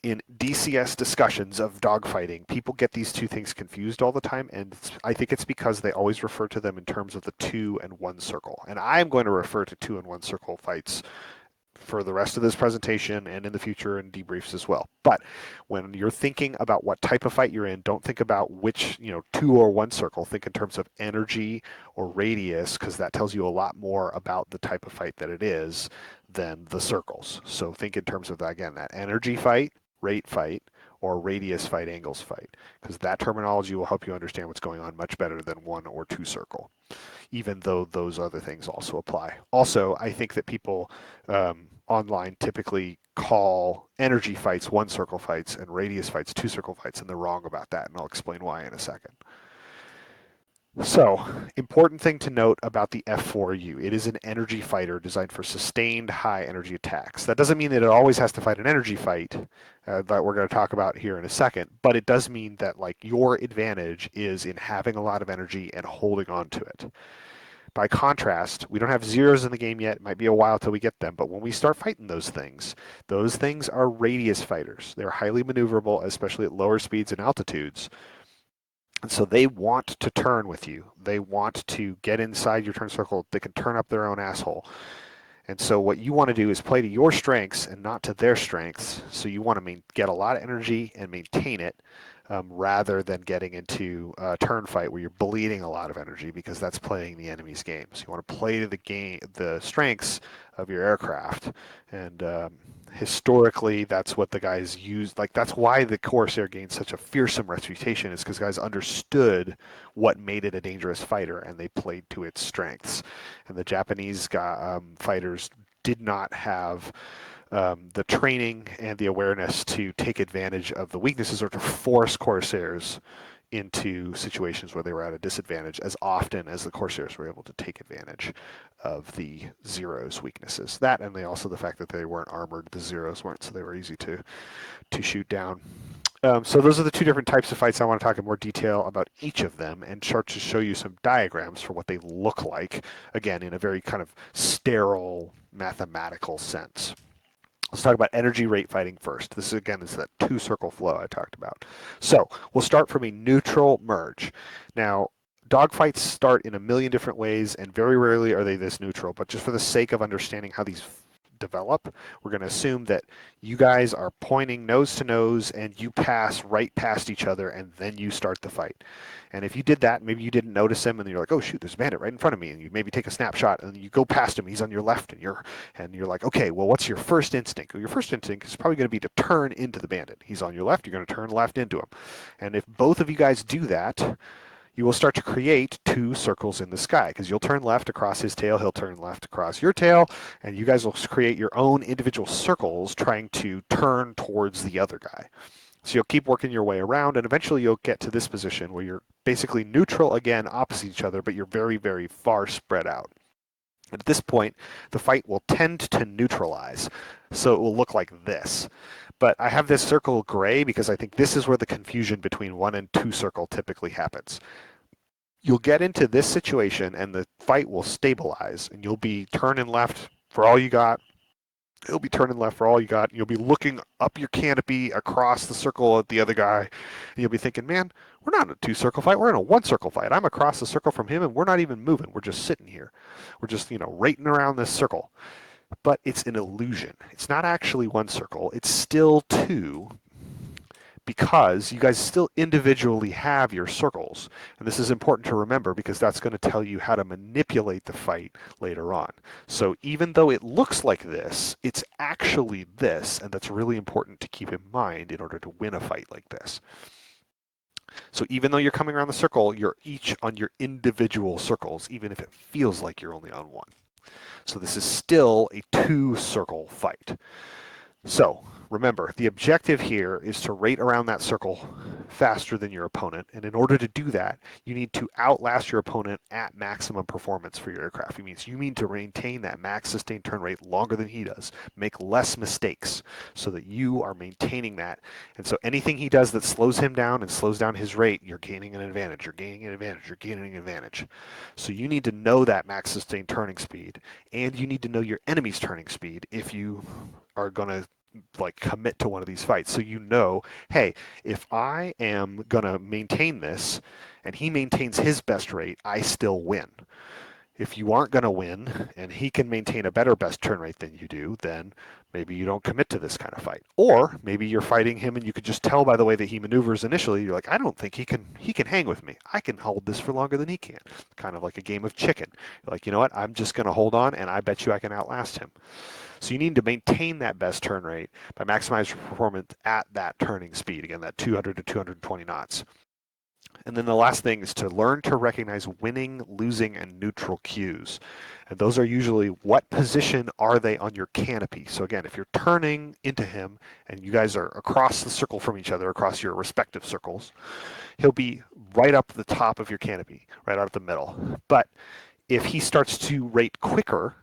in DCS discussions of dogfighting, people get these two things confused all the time, and I think it's because they always refer to them in terms of the 2 and 1 circle. And I'm going to refer to 2 and 1 circle fights for the rest of this presentation and in the future in debriefs as well. But when you're thinking about what type of fight you're in, don't think about which, 2 or 1 circle. Think in terms of energy or radius, because that tells you a lot more about the type of fight that it is than the circles. So think in terms of, again, that energy fight, rate fight, or radius fight, angles fight, because that terminology will help you understand what's going on much better than 1 or 2 circle, even though those other things also apply. Also, I think that people online typically call energy fights 1 circle fights and radius fights 2 circle fights, and they're wrong about that, and I'll explain why in a second. So, important thing to note about the F4U. It is an energy fighter designed for sustained high energy attacks. That doesn't mean that it always has to fight an energy fight that we're going to talk about here in a second, but it does mean that your advantage is in having a lot of energy and holding on to it. By contrast, we don't have zeros in the game yet. It might be a while till we get them, but when we start fighting those things are radius fighters. They're highly maneuverable, especially at lower speeds and altitudes. And so they want to turn with you. They want to get inside your turn circle. They can turn up their own asshole. And so what you want to do is play to your strengths and not to their strengths. So you want to get a lot of energy and maintain it, rather than getting into a turn fight where you're bleeding a lot of energy, because that's playing the enemy's game. So you want to play to the strengths of your aircraft. And historically, that's what the guys used. That's why the Corsair gained such a fearsome reputation, is because guys understood what made it a dangerous fighter, and they played to its strengths. And the Japanese fighters did not have the training and the awareness to take advantage of the weaknesses, or to force Corsairs into situations where they were at a disadvantage as often as the Corsairs were able to take advantage of the Zeros' weaknesses. That, and also the fact that they weren't armored, the Zeros weren't, so they were easy to shoot down. So those are the two different types of fights. I want to talk in more detail about each of them and start to show you some diagrams for what they look like, again, in a very kind of sterile mathematical sense. Let's talk about energy rate fighting first. This, again, is that 2 circle flow I talked about. So we'll start from a neutral merge. Now, dogfights start in a million different ways, and very rarely are they this neutral, but just for the sake of understanding how these develop, we're going to assume that you guys are pointing nose to nose and you pass right past each other, and then you start the fight. And if you did that, maybe you didn't notice him, and you're like, oh shoot, there's a bandit right in front of me, and you maybe take a snapshot, and you go past him, he's on your left, and you're like, okay, well, what's your first instinct? Well, your first instinct is probably going to be to turn into the bandit. He's on your left, you're going to turn left into him. And if both of you guys do that, you will start to create 2 circles in the sky, because you'll turn left across his tail, he'll turn left across your tail, and you guys will create your own individual circles trying to turn towards the other guy. So you'll keep working your way around, and eventually you'll get to this position where you're basically neutral again, opposite each other, but you're very, very far spread out. And at this point, the fight will tend to neutralize, so it will look like this. But I have this circle gray because I think this is where the confusion between 1 and 2 circle typically happens. You'll get into this situation and the fight will stabilize, and you'll be turning left for all you got. He'll be turning left for all you got. And you'll be looking up your canopy across the circle at the other guy, and you'll be thinking, man, we're not in a 2-circle fight. We're in a 1-circle fight. I'm across the circle from him, and we're not even moving. We're just sitting here. We're just, rating around this circle. But it's an illusion. It's not actually 1 circle. It's still 2, because you guys still individually have your circles. And this is important to remember because that's going to tell you how to manipulate the fight later on. So even though it looks like this, it's actually this, and that's really important to keep in mind in order to win a fight like this. So even though you're coming around the circle, you're each on your individual circles, even if it feels like you're only on 1. So this is still a 2-circle fight. So remember, the objective here is to rate around that circle faster than your opponent. And in order to do that, you need to outlast your opponent at maximum performance for your aircraft. It means you need to maintain that max sustained turn rate longer than he does, make less mistakes so that you are maintaining that. And so anything he does that slows him down and slows down his rate, you're gaining an advantage, you're gaining an advantage, you're gaining an advantage. So you need to know that max sustained turning speed, and you need to know your enemy's turning speed if you are going to commit to one of these fights. So hey, if I am going to maintain this and he maintains his best rate, I still win. If you aren't going to win and he can maintain a better best turn rate than you do, then maybe you don't commit to this kind of fight. Or maybe you're fighting him and you could just tell by the way that he maneuvers initially, you're like, I don't think he can hang with me. I can hold this for longer than he can. Kind of like a game of chicken. You're like, you know what? I'm just going to hold on and I bet you I can outlast him. So you need to maintain that best turn rate by maximizing your performance at that turning speed. Again, that 200 to 220 knots. And then the last thing is to learn to recognize winning, losing, and neutral cues. And those are usually what position are they on your canopy. So again, if you're turning into him and you guys are across the circle from each other, across your respective circles, he'll be right up the top of your canopy, right out of the middle. But if he starts to rate quicker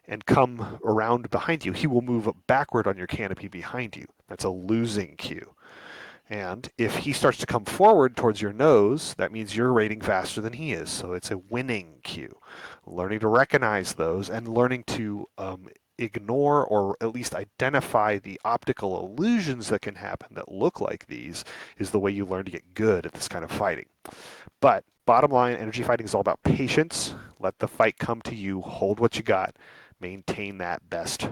and come around behind you, he will move backward on your canopy behind you. That's a losing cue. And if he starts to come forward towards your nose, that means you're rating faster than he is. So it's a winning cue. Learning to recognize those and learning to ignore or at least identify the optical illusions that can happen that look like these is the way you learn to get good at this kind of fighting. But bottom line, energy fighting is all about patience. Let the fight come to you. Hold what you got. Maintain that best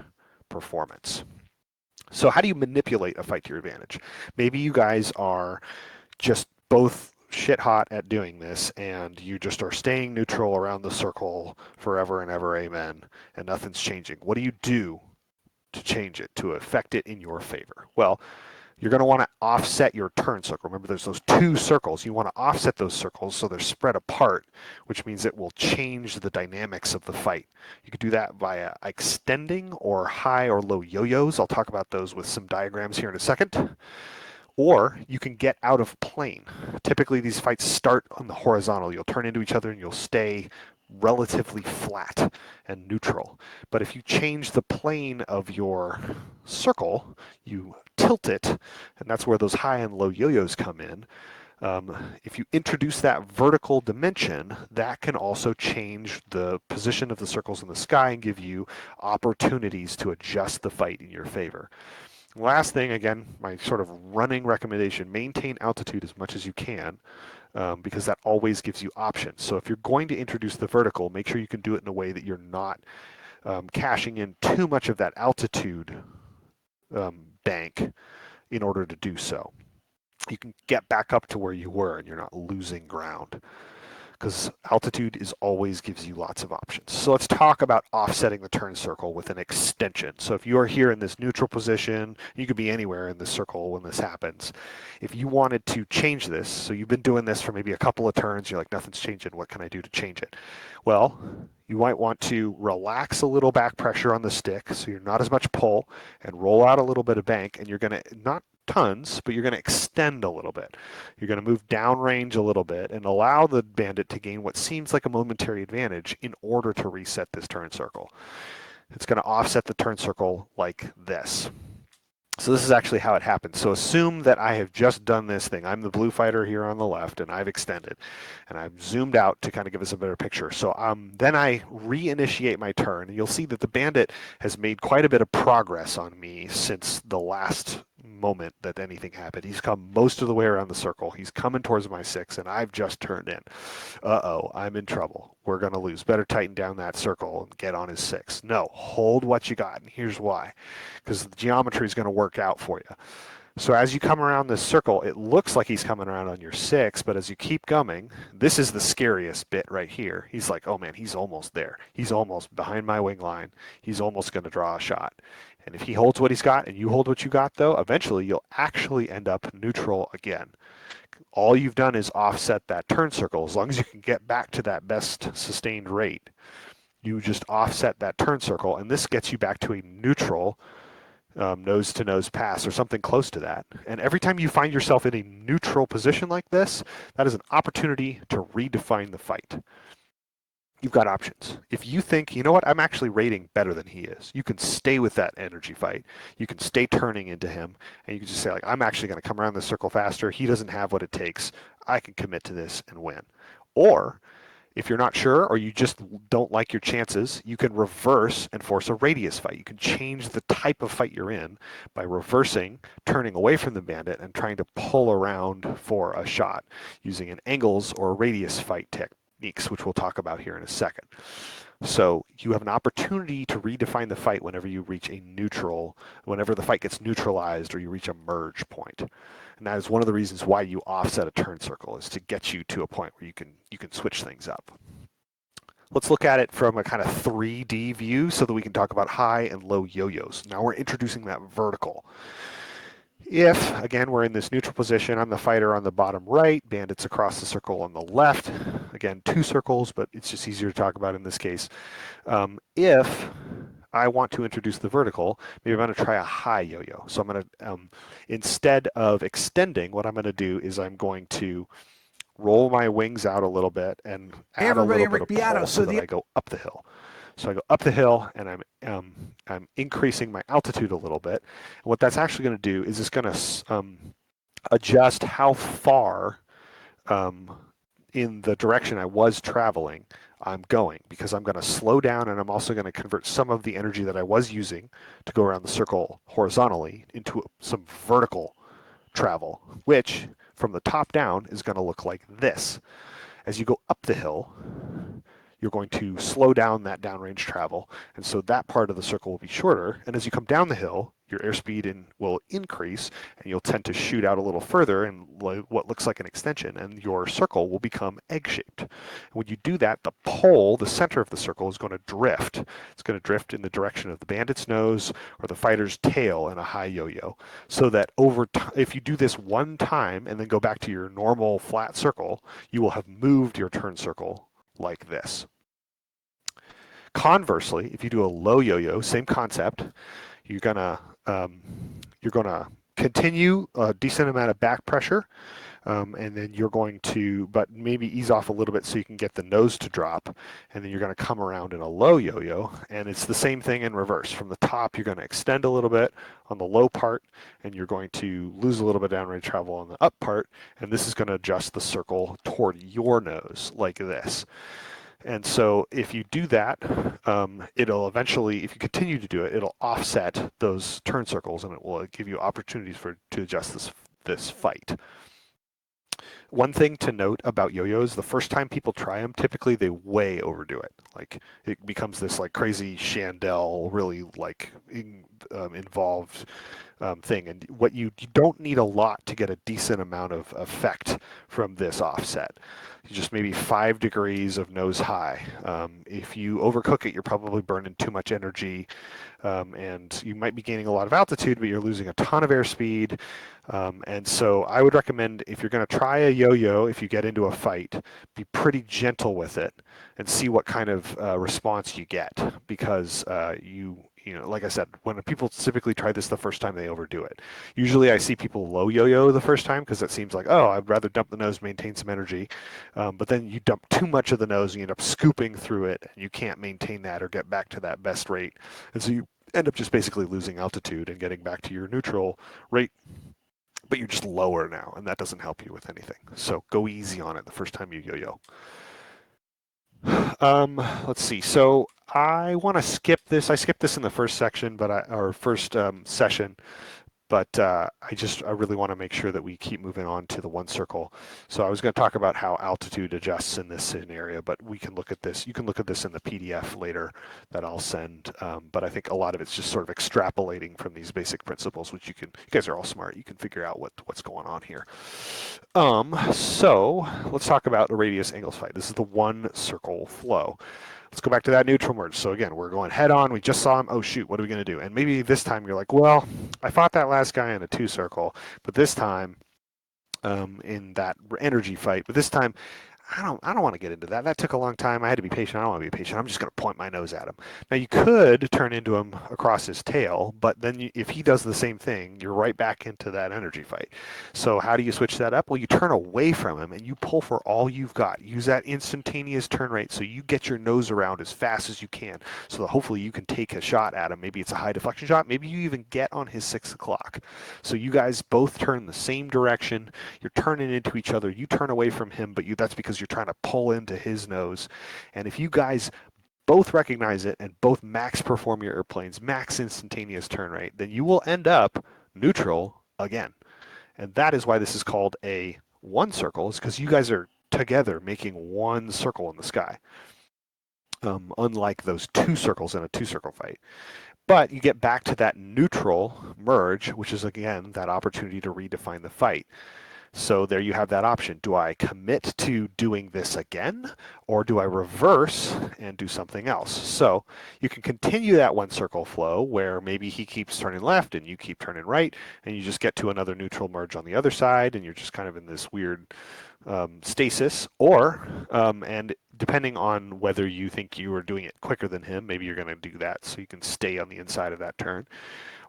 performance. So how do you manipulate a fight to your advantage? Maybe you guys are just both shit hot at doing this and you just are staying neutral around the circle forever and ever, amen, and nothing's changing. What do you do to change it, to affect it in your favor? Well, you're going to want to offset your turn circle. Remember, there's those 2 circles. You want to offset those circles so they're spread apart, which means it will change the dynamics of the fight. You could do that via extending or high or low yo-yos. I'll talk about those with some diagrams here in a second. Or you can get out of plane. Typically, these fights start on the horizontal. You'll turn into each other and you'll stay relatively flat and neutral. But if you change the plane of your circle, you tilt it, and that's where those high and low yo-yos come in. If you introduce that vertical dimension, that can also change the position of the circles in the sky and give you opportunities to adjust the fight in your favor. Last thing, again, my sort of running recommendation, maintain altitude as much as you can. Because that always gives you options. So if you're going to introduce the vertical, make sure you can do it in a way that you're not cashing in too much of that altitude bank in order to do so. You can get back up to where you were and you're not losing ground. because altitude always gives you lots of options. So let's talk about offsetting the turn circle with an extension. So if you are here in this neutral position, you could be anywhere in the circle when this happens. If you wanted to change this, so you've been doing this for maybe a couple of turns, you're like, nothing's changing, what can I do to change it? Well, you might want to relax a little back pressure on the stick so you're not as much pull, and roll out a little bit of bank, and you're going to, not tons, but you're going to extend a little bit. You're going to move downrange a little bit and allow the bandit to gain what seems like a momentary advantage in order to reset this turn circle. It's going to offset the turn circle like this. So this is actually how it happens. So assume that I have just done this thing. I'm the blue fighter here on the left, and I've extended. And I've zoomed out to kind of give us a better picture. So then I reinitiate my turn, and you'll see that the bandit has made quite a bit of progress on me since the last moment that anything happened. He's come most of the way around the circle. He's coming towards my 6, and I've just turned in. Uh-oh, I'm in trouble. We're going to lose. Better tighten down that circle and get on his 6. No, hold what you got, and here's why. Because the geometry is going to work out for you. So as you come around this circle, it looks like he's coming around on your 6, but as you keep coming, this is the scariest bit right here. He's like, oh man, he's almost there. He's almost behind my wing line. He's almost going to draw a shot. And if he holds what he's got and you hold what you got, though, eventually you'll actually end up neutral again. All you've done is offset that turn circle. As long as you can get back to that best sustained rate, you just offset that turn circle, and this gets you back to a neutral nose-to-nose pass or something close to that. And every time you find yourself in a neutral position like this, that is an opportunity to redefine the fight. You've got options. If you think, you know what, I'm actually rating better than he is, you can stay with that energy fight. You can stay turning into him, and you can just say, like, I'm actually going to come around this circle faster. He doesn't have what it takes. I can commit to this and win. Or if you're not sure, or you just don't like your chances, you can reverse and force a radius fight. You can change the type of fight you're in by reversing, turning away from the bandit, and trying to pull around for a shot using an angles or a radius fight techniques, which we'll talk about here in a second. So you have an opportunity to redefine the fight whenever you reach a neutral, whenever the fight gets neutralized or you reach a merge point. And that is one of the reasons why you offset a turn circle, is to get you to a point where you can switch things up. Let's look at it from a kind of 3D view so that we can talk about high and low yo-yos. Now we're introducing that vertical. If, again, we're in this neutral position, I'm the fighter on the bottom right, bandits across the circle on the left. Again, 2 circles, but it's just easier to talk about in this case. If I want to introduce the vertical, maybe I'm going to try a high yo-yo. So I'm going to, instead of extending, what I'm going to do is I'm going to roll my wings out a little bit and add a little bit of pull so that I go up the hill. So I go up the hill, and I'm increasing my altitude a little bit. And what that's actually going to do is it's going to adjust how far in the direction I was traveling I'm going, because I'm going to slow down, and I'm also going to convert some of the energy that I was using to go around the circle horizontally into some vertical travel, which from the top down is going to look like this. As you go up the hill, you're going to slow down that downrange travel, and so that part of the circle will be shorter. And as you come down the hill, your airspeed will increase, and you'll tend to shoot out a little further in what looks like an extension, and your circle will become egg-shaped. And when you do that, the pole, the center of the circle, is going to drift. It's going to drift in the direction of the bandit's nose or the fighter's tail in a high yo-yo, so that over time, if you do this one time and then go back to your normal flat circle, you will have moved your turn circle like this. Conversely, if you do a low yo-yo, same concept, you're gonna continue a decent amount of back pressure, and then you're going to, but maybe ease off a little bit so you can get the nose to drop, and then you're going to come around in a low yo-yo, and it's the same thing in reverse. From the top, you're going to extend a little bit on the low part, and you're going to lose a little bit downrange travel on the up part, and this is going to adjust the circle toward your nose like this. And so if you do that, it'll eventually, if you continue to do it, it'll offset those turn circles, and it will give you opportunities to adjust this fight. One thing to note about yo-yos, the first time people try them, typically they way overdo it. Like it becomes this like crazy Chandelle, really like involved thing. And you don't need a lot to get a decent amount of effect from this offset. Just maybe 5 degrees of nose high. If you overcook it, you're probably burning too much energy, and you might be gaining a lot of altitude, but you're losing a ton of airspeed. And so I would recommend, if you're going to try a yo-yo, if you get into a fight, be pretty gentle with it and see what kind of response you get, because you know, like I said, when people typically try this the first time, they overdo it. Usually I see people low yo-yo the first time because it seems like, oh, I'd rather dump the nose, maintain some energy. But then you dump too much of the nose and you end up scooping through it, and you can't maintain that or get back to that best rate. And so you end up just basically losing altitude and getting back to your neutral rate, but you're just lower now, and that doesn't help you with anything. So go easy on it the first time you yo-yo. Let's see. So I want to skip this. I skipped this in the first section, or first session, but I really want to make sure that we keep moving on to the one circle. So I was going to talk about how altitude adjusts in this scenario, but we can look at this. You can look at this in the PDF later that I'll send. But I think a lot of it's just sort of extrapolating from these basic principles, which you guys are all smart. You can figure out what's going on here. So let's talk about the radius angles fight. This is the one circle flow. Let's go back to that neutral merge. So again, we're going head on. We just saw him. Oh shoot, what are we going to do? And maybe this time you're like, well, I fought that last guy in a 2 circle, but this time in that energy fight, but this time I don't want to get into that. That took a long time. I had to be patient. I don't want to be patient. I'm just going to point my nose at him. Now you could turn into him across his tail, but then if he does the same thing, you're right back into that energy fight. So how do you switch that up? Well, you turn away from him and you pull for all you've got. Use that instantaneous turn rate so you get your nose around as fast as you can, so that hopefully you can take a shot at him. Maybe it's a high deflection shot. Maybe you even get on his 6 o'clock. So you guys both turn the same direction. You're turning into each other. You turn away from him, but that's because you're trying to pull into his nose. And if you guys both recognize it and both max perform your airplanes, max instantaneous turn rate, then you will end up neutral again. And that is why this is called a one circle, is because you guys are together making one circle in the sky. Unlike those 2 circles in a 2-circle fight. But you get back to that neutral merge, which is again that opportunity to redefine the fight. So there you have that option. Do I commit to doing this again, or do I reverse and do something else? So you can continue that one circle flow where maybe he keeps turning left and you keep turning right, and you just get to another neutral merge on the other side, and you're just kind of in this weird stasis. Or, and depending on whether you think you are doing it quicker than him, maybe you're going to do that so you can stay on the inside of that turn.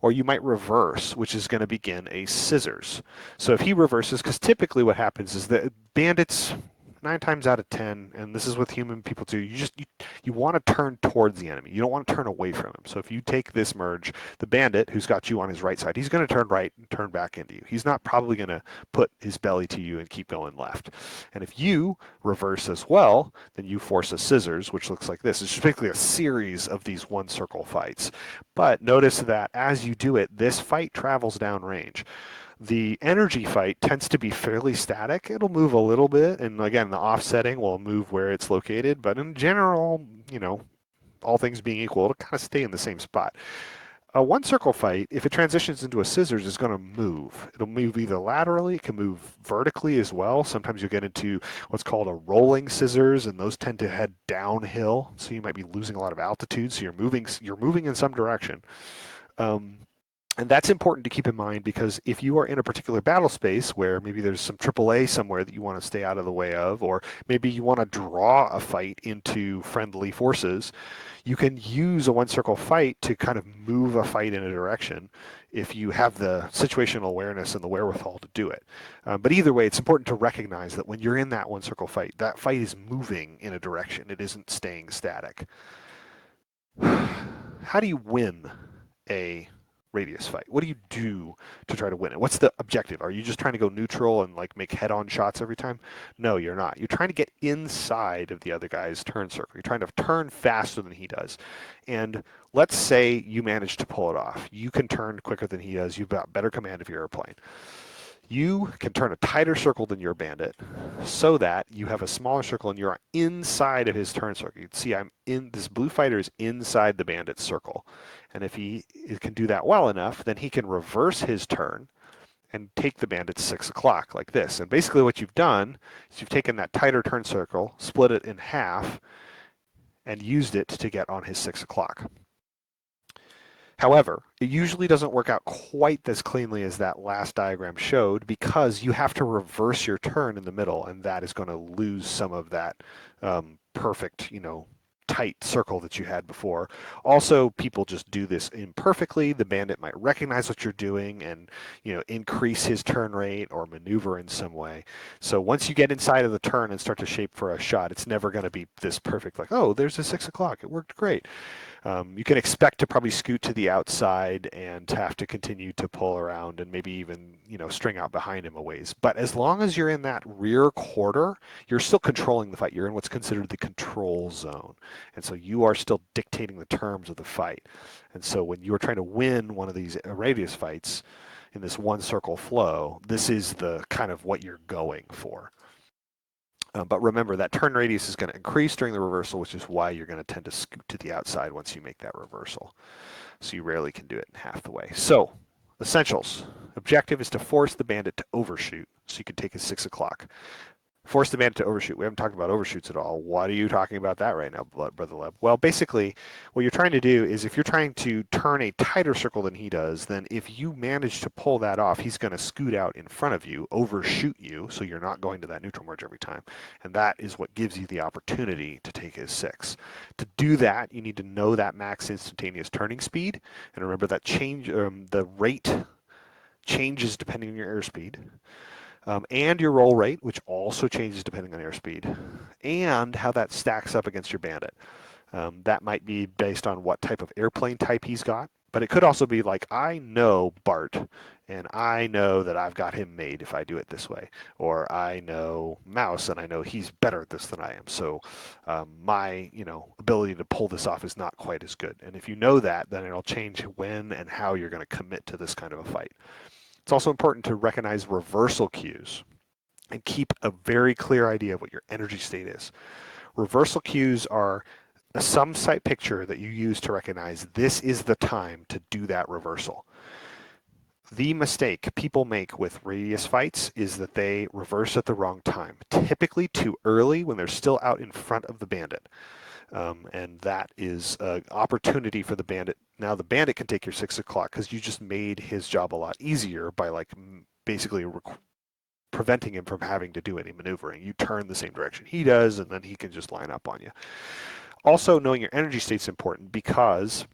Or you might reverse, which is going to begin a scissors. So if he reverses, because typically what happens is that bandits, 9 times out of 10, and this is with human people too, you want to turn towards the enemy. You don't want to turn away from him. So if you take this merge, the bandit who's got you on his right side, he's going to turn right and turn back into you. He's not probably going to put his belly to you and keep going left. And if you reverse as well, then you force a scissors, which looks like this. It's just basically a series of these one circle fights. But notice that as you do it, this fight travels downrange. The energy fight tends to be fairly static. It'll move a little bit, and again, the offsetting will move where it's located, but in general, you know, all things being equal, it'll kind of stay in the same spot. A one circle fight, if it transitions into a scissors, is going to move. It'll move either laterally, it can move vertically as well. Sometimes you'll get into what's called a rolling scissors, and those tend to head downhill, so you might be losing a lot of altitude, so you're moving in some direction. And that's important to keep in mind, because if you are in a particular battle space where maybe there's some AAA somewhere that you want to stay out of the way of, or maybe you want to draw a fight into friendly forces, you can use a one circle fight to kind of move a fight in a direction if you have the situational awareness and the wherewithal to do it. But either way, it's important to recognize that when you're in that one circle fight, that fight is moving in a direction. It isn't staying static. How do you win a radius fight? What do you do to try to win it? What's the objective? Are you just trying to go neutral and like make head-on shots every time? No, you're not. You're trying to get inside of the other guy's turn circle. You're trying to turn faster than he does. And let's say you manage to pull it off. You can turn quicker than he does. You've got better command of your airplane. You can turn a tighter circle than your bandit so that you have a smaller circle and you're inside of his turn circle. You can see this blue fighter is inside the bandit's circle. And if he can do that well enough, then he can reverse his turn and take the bandit to 6 o'clock like this. And basically what you've done is you've taken that tighter turn circle, split it in half, and used it to get on his 6 o'clock. However, it usually doesn't work out quite as cleanly as that last diagram showed because you have to reverse your turn in the middle, and that is going to lose some of that perfect, tight circle that you had before. Also, people just do this imperfectly. The bandit might recognize what you're doing and, increase his turn rate or maneuver in some way. So once you get inside of the turn and start to shape for a shot, it's never going to be this perfect, like, oh, there's a 6 o'clock. It worked great. You can expect to probably scoot to the outside and have to continue to pull around and maybe even, string out behind him a ways. But as long as you're in that rear quarter, you're still controlling the fight. You're in what's considered the control zone. And so you are still dictating the terms of the fight. And so when you're trying to win one of these radius fights in this one circle flow, this is the kind of what you're going for. But remember that turn radius is going to increase during the reversal, which is why you're going to tend to scoot to the outside once you make that reversal. So you rarely can do it in half the way. So essentials. Objective is to force the bandit to overshoot so you can take his 6 o'clock. Force the bandit to overshoot. We haven't talked about overshoots at all. What are you talking about that right now, Brother Leb? Well, basically, what you're trying to do is if you're trying to turn a tighter circle than he does, then if you manage to pull that off, he's going to scoot out in front of you, overshoot you, so you're not going to that neutral merge every time. And that is what gives you the opportunity to take his 6. To do that, you need to know that max instantaneous turning speed. And remember that the rate changes depending on your airspeed. And your roll rate, which also changes depending on airspeed, and how that stacks up against your bandit. That might be based on what type of airplane type he's got, but it could also be like, I know Bart, and I know that I've got him made if I do it this way. Or I know Mouse, and I know he's better at this than I am. So my ability to pull this off is not quite as good. And if you know that, then it'll change when and how you're going to commit to this kind of a fight. It's also important to recognize reversal cues and keep a very clear idea of what your energy state is. Reversal cues are a sum site picture that you use to recognize this is the time to do that reversal. The mistake people make with radius fights is that they reverse at the wrong time, typically too early when they're still out in front of the bandit. And that is an opportunity for the bandit. Now the bandit can take your 6 o'clock because you just made his job a lot easier by basically preventing him from having to do any maneuvering. You turn the same direction he does, and then he can just line up on you. Also, knowing your energy state is important because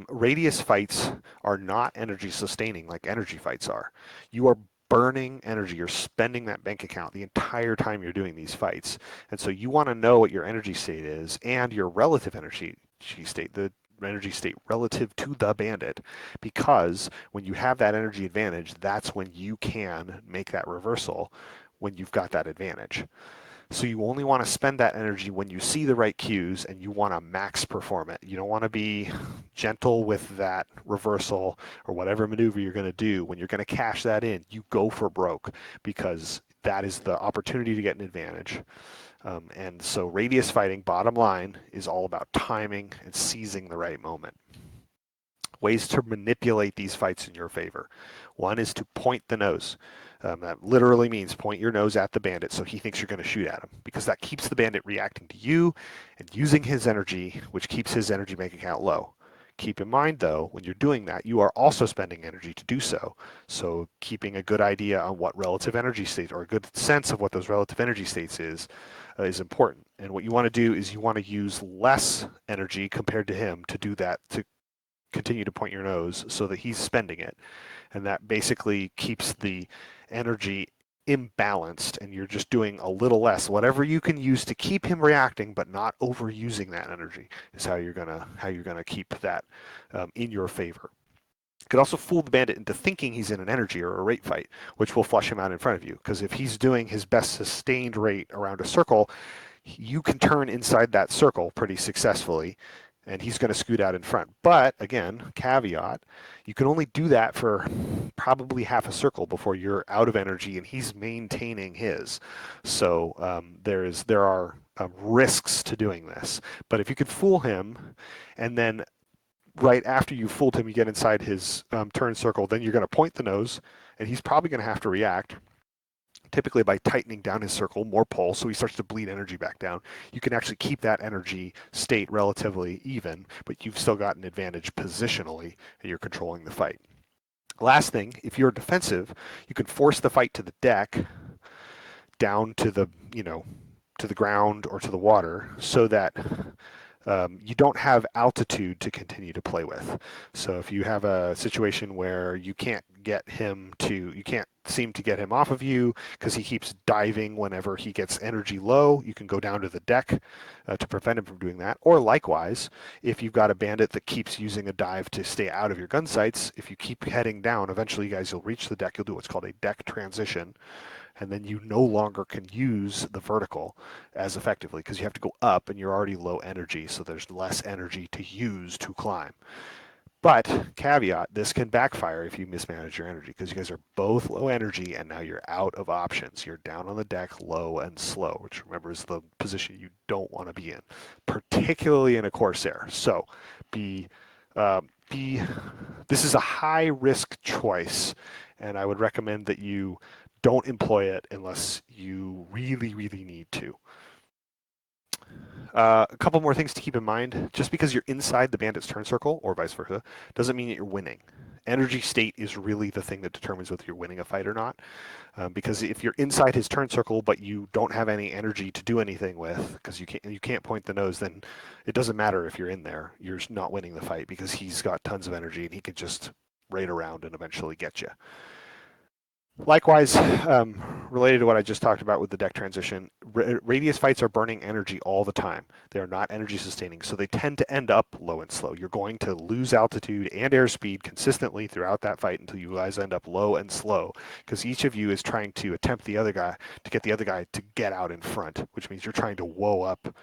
radius fights are not energy sustaining like energy fights are. You are burning energy. You're spending that bank account the entire time you're doing these fights. And so you want to know what your energy state is and your relative energy state, the energy state relative to the bandit, because when you have that energy advantage, that's when you can make that reversal when you've got that advantage. So you only want to spend that energy when you see the right cues and you want to max perform it. You don't want to be gentle with that reversal or whatever maneuver you're going to do. When you're going to cash that in, you go for broke because that is the opportunity to get an advantage. And so radius fighting, bottom line, is all about timing and seizing the right moment. Ways to manipulate these fights in your favor. One is to point the nose. That literally means point your nose at the bandit so he thinks you're going to shoot at him, because that keeps the bandit reacting to you and using his energy, which keeps his energy bank account low. Keep in mind, though, when you're doing that, you are also spending energy to do so. So keeping a good idea on what relative energy state or a good sense of what those relative energy states is important. And what you want to do is you want to use less energy compared to him to do that, to continue to point your nose so that he's spending it. And that basically keeps the energy imbalanced, and you're just doing a little less. Whatever you can use to keep him reacting but not overusing that energy is how you're gonna keep that in your favor. You could also fool the bandit into thinking he's in an energy or a rate fight, which will flush him out in front of you, because if he's doing his best sustained rate around a circle, you can turn inside that circle pretty successfully and he's going to scoot out in front. But again, caveat, you can only do that for probably half a circle before you're out of energy and he's maintaining his. So there are risks to doing this. But if you could fool him, and then right after you fooled him, you get inside his turn circle, then you're going to point the nose, and he's probably going to have to react. Typically by tightening down his circle, more pull, so he starts to bleed energy back down. You can actually keep that energy state relatively even, but you've still got an advantage positionally, and you're controlling the fight. Last thing, if you're defensive, you can force the fight to the deck, down to the, to the ground or to the water, so that you don't have altitude to continue to play with. So if you have a situation where you can't seem to get him off of you because he keeps diving whenever he gets energy low, you can go down to the deck to prevent him from doing that. Or likewise, if you've got a bandit that keeps using a dive to stay out of your gun sights, if you keep heading down, eventually you'll reach the deck, you'll do what's called a deck transition, and then you no longer can use the vertical as effectively because you have to go up and you're already low energy, so there's less energy to use to climb. But caveat, this can backfire if you mismanage your energy because you guys are both low energy and now you're out of options. You're down on the deck low and slow, which remember is the position you don't want to be in, particularly in a Corsair. So this is a high risk choice, and I would recommend that you don't employ it unless you really, really need to. A couple more things to keep in mind. Just because you're inside the bandit's turn circle, or vice versa, doesn't mean that you're winning. Energy state is really the thing that determines whether you're winning a fight or not. Because if you're inside his turn circle, but you don't have any energy to do anything with, because you can't point the nose, then it doesn't matter if you're in there. You're not winning the fight because he's got tons of energy and he can just raid around and eventually get you. Likewise, related to what I just talked about with the deck transition, radius fights are burning energy all the time. They are not energy sustaining, so they tend to end up low and slow. You're going to lose altitude and airspeed consistently throughout that fight until you guys end up low and slow, because each of you is trying to attempt to get the other guy to get out in front, which means you're trying to whoa up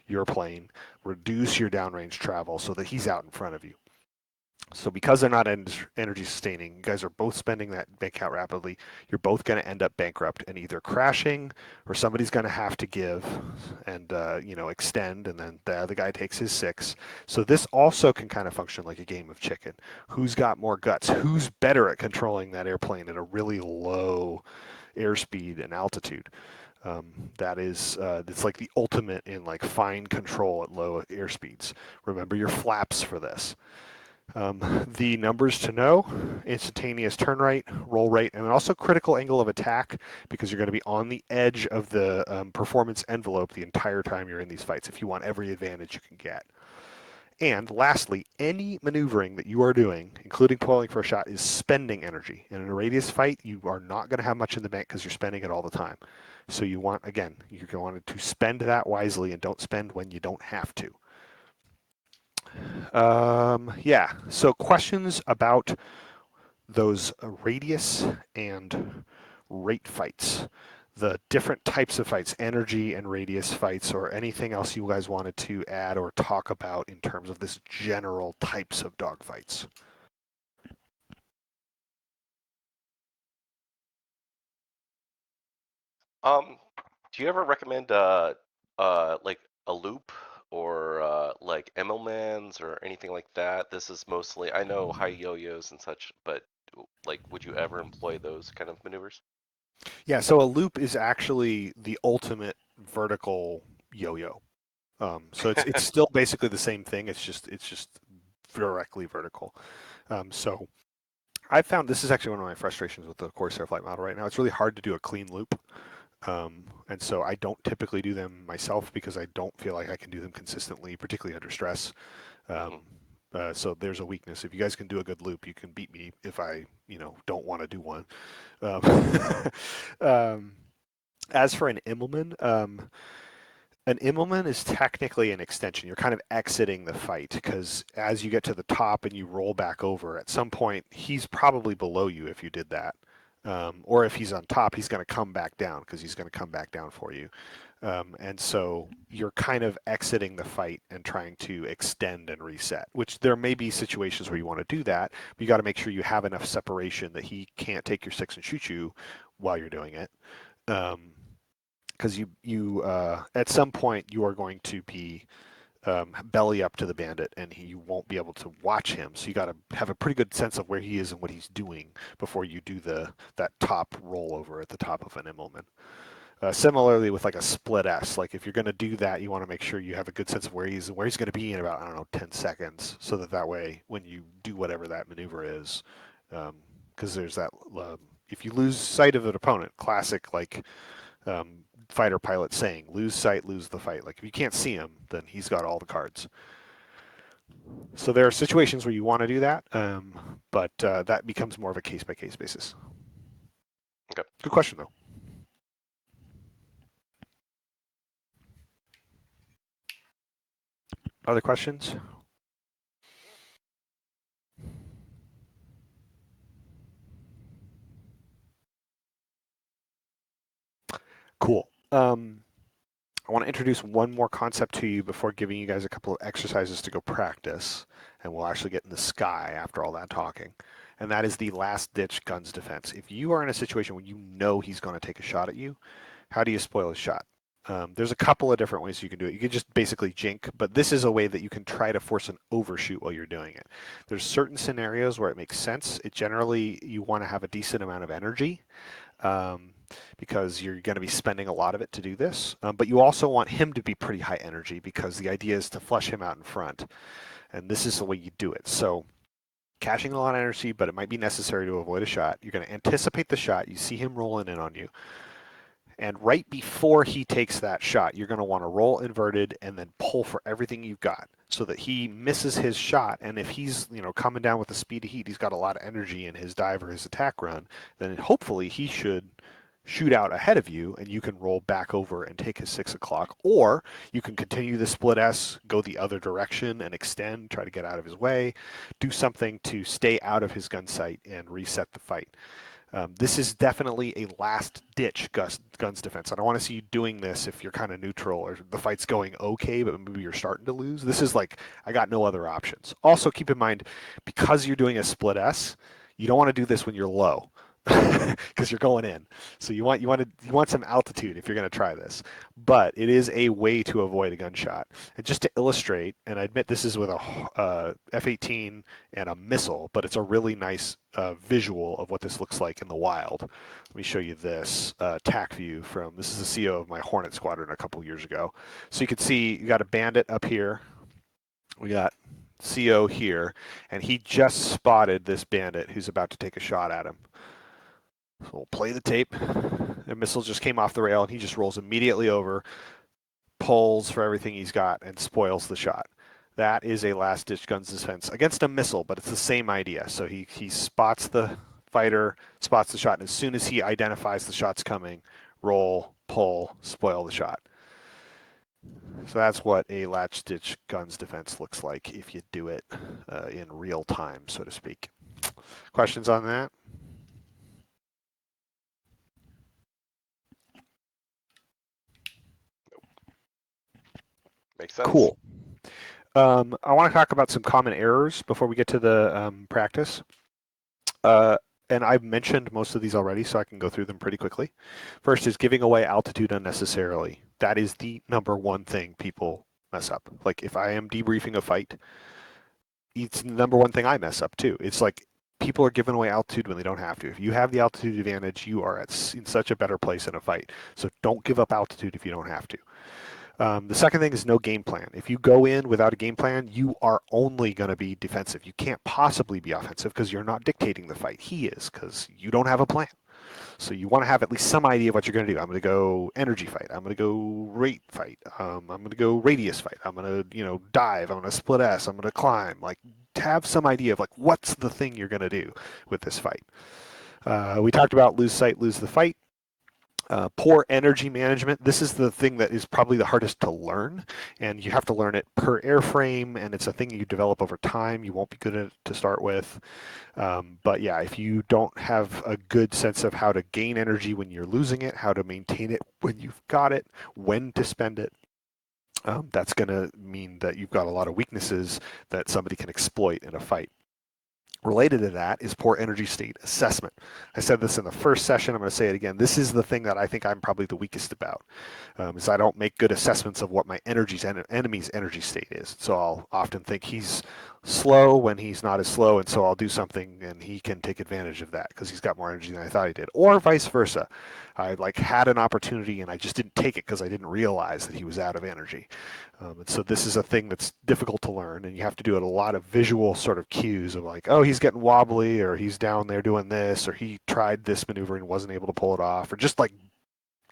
your plane, reduce your downrange travel so that he's out in front of you. So because they're not energy sustaining, you guys are both spending that bank out rapidly. You're both going to end up bankrupt and either crashing, or somebody's going to have to give and extend, and then the other guy takes his 6. So this also can kind of function like a game of chicken. Who's got more guts? Who's better at controlling that airplane at a really low airspeed and altitude? It's like the ultimate in like fine control at low airspeeds. Remember your flaps for this. The numbers to know: instantaneous turn rate, roll rate, and also critical angle of attack, because you're going to be on the edge of the performance envelope the entire time you're in these fights if you want every advantage you can get. And lastly, any maneuvering that you are doing, including pulling for a shot, is spending energy. And in a radius fight, you are not going to have much in the bank because you're spending it all the time. So you're going to want to spend that wisely and don't spend when you don't have to. So questions about those radius and rate fights, the different types of fights, energy and radius fights, or anything else you guys wanted to add or talk about in terms of this general types of dogfights? Do you ever recommend like a loop or like Immelmans or anything like that? This is mostly, I know high yo-yos and such, but like, would you ever employ those kind of maneuvers? Yeah, so a loop is actually the ultimate vertical yo-yo. So it's still basically the same thing. It's just directly vertical. So I found this is actually one of my frustrations with the Corsair flight model right now. It's really hard to do a clean loop. And so I don't typically do them myself because I don't feel like I can do them consistently, particularly under stress. So there's a weakness. If you guys can do a good loop, you can beat me if I, don't want to do one. As for an Immelman, is technically an extension. You're kind of exiting the fight because as you get to the top and you roll back over, at some point he's probably below you if you did that. Or if he's on top, he's going to come back down because he's going to come back down for you. And so you're kind of exiting the fight and trying to extend and reset, which there may be situations where you want to do that, but you got to make sure you have enough separation that he can't take your 6 and shoot you while you're doing it. Because you at some point you are going to be belly up to the bandit, and you won't be able to watch him. So you got to have a pretty good sense of where he is and what he's doing before you do that top rollover at the top of an Immelman. Similarly with like a split S, like if you're going to do that, you want to make sure you have a good sense of where he's going to be in about, I don't know, 10 seconds, so that way when you do whatever that maneuver is, because there's that, if you lose sight of an opponent, classic like fighter pilot saying, lose sight, lose the fight. Like if you can't see him, then he's got all the cards. So there are situations where you want to do that, but that becomes more of a case-by-case basis. Okay. Good question, though. Other questions? Cool. I want to introduce one more concept to you before giving you guys a couple of exercises to go practice, and we'll actually get in the sky after all that talking. And that is the last-ditch guns defense. If you are in a situation where you know he's going to take a shot at you, how do you spoil his shot? There's a couple of different ways you can do it. You can just basically jink, but this is a way that you can try to force an overshoot while you're doing it. There's certain scenarios where it makes sense. It generally, you want to have a decent amount of energy, because you're going to be spending a lot of it to do this. But you also want him to be pretty high energy, because the idea is to flush him out in front. And this is the way you do it. So caching a lot of energy, but it might be necessary to avoid a shot. You're going to anticipate the shot. You see him rolling in on you. And right before he takes that shot, you're going to want to roll inverted and then pull for everything you've got so that he misses his shot. And if he's, coming down with the speed of heat, he's got a lot of energy in his dive or his attack run, then hopefully he should shoot out ahead of you and you can roll back over and take his 6 o'clock. Or you can continue the split S, go the other direction and extend, try to get out of his way, do something to stay out of his gun sight and reset the fight. This is definitely a last-ditch guns defense. I don't want to see you doing this if you're kind of neutral or the fight's going okay, but maybe you're starting to lose. This is like, I got no other options. Also, keep in mind, because you're doing a split S, you don't want to do this when you're low, because you're going in. So you want some altitude if you're going to try this. But it is a way to avoid a gunshot. And just to illustrate, and I admit this is with a F-18 and a missile, but it's a really nice visual of what this looks like in the wild. Let me show you this TAC view from, this is the CO of my Hornet squadron a couple years ago. So you can see you got a bandit up here. We got CO here, and he just spotted this bandit who's about to take a shot at him. So we'll play the tape. The missile just came off the rail, and he just rolls immediately over, pulls for everything he's got, and spoils the shot. That is a last-ditch guns defense against a missile, but it's the same idea. So he spots the fighter, spots the shot, and as soon as he identifies the shot's coming, roll, pull, spoil the shot. So that's what a last-ditch guns defense looks like if you do it in real time, so to speak. Questions on that? Makes sense. Cool. I want to talk about some common errors before we get to the practice. And I've mentioned most of these already, so I can go through them pretty quickly. First is giving away altitude unnecessarily. That is the number one thing people mess up. Like if I am debriefing a fight, it's the number one thing I mess up too. It's like people are giving away altitude when they don't have to. If you have the altitude advantage, you are in such a better place in a fight. So don't give up altitude if you don't have to. The second thing is no game plan. If you go in without a game plan, you are only going to be defensive. You can't possibly be offensive because you're not dictating the fight. He is, because you don't have a plan. So you want to have at least some idea of what you're going to do. I'm going to go energy fight. I'm going to go rate fight. I'm going to go radius fight. I'm going to, dive. I'm going to split S. I'm going to climb. Like, have some idea of like what's the thing you're going to do with this fight. We talked about lose sight, lose the fight. Poor energy management. This is the thing that is probably the hardest to learn, and you have to learn it per airframe, and it's a thing you develop over time. You won't be good at it to start with. But yeah, if you don't have a good sense of how to gain energy when you're losing it, how to maintain it when you've got it, when to spend it, that's going to mean that you've got a lot of weaknesses that somebody can exploit in a fight. Related to that is poor energy state assessment. I said this in the first session. I'm going to say it again. This is the thing that I think I'm probably the weakest about, is I don't make good assessments of what my enemy's energy state is. So I'll often think he's slow when he's not as slow, and so I'll do something and he can take advantage of that because he's got more energy than I thought he did, or vice versa. I had an opportunity and I just didn't take it because I didn't realize that he was out of energy. And so this is a thing that's difficult to learn, and you have to do it a lot of visual sort of cues of like, oh, he's getting wobbly, or he's down there doing this, or he tried this maneuver and wasn't able to pull it off, or just like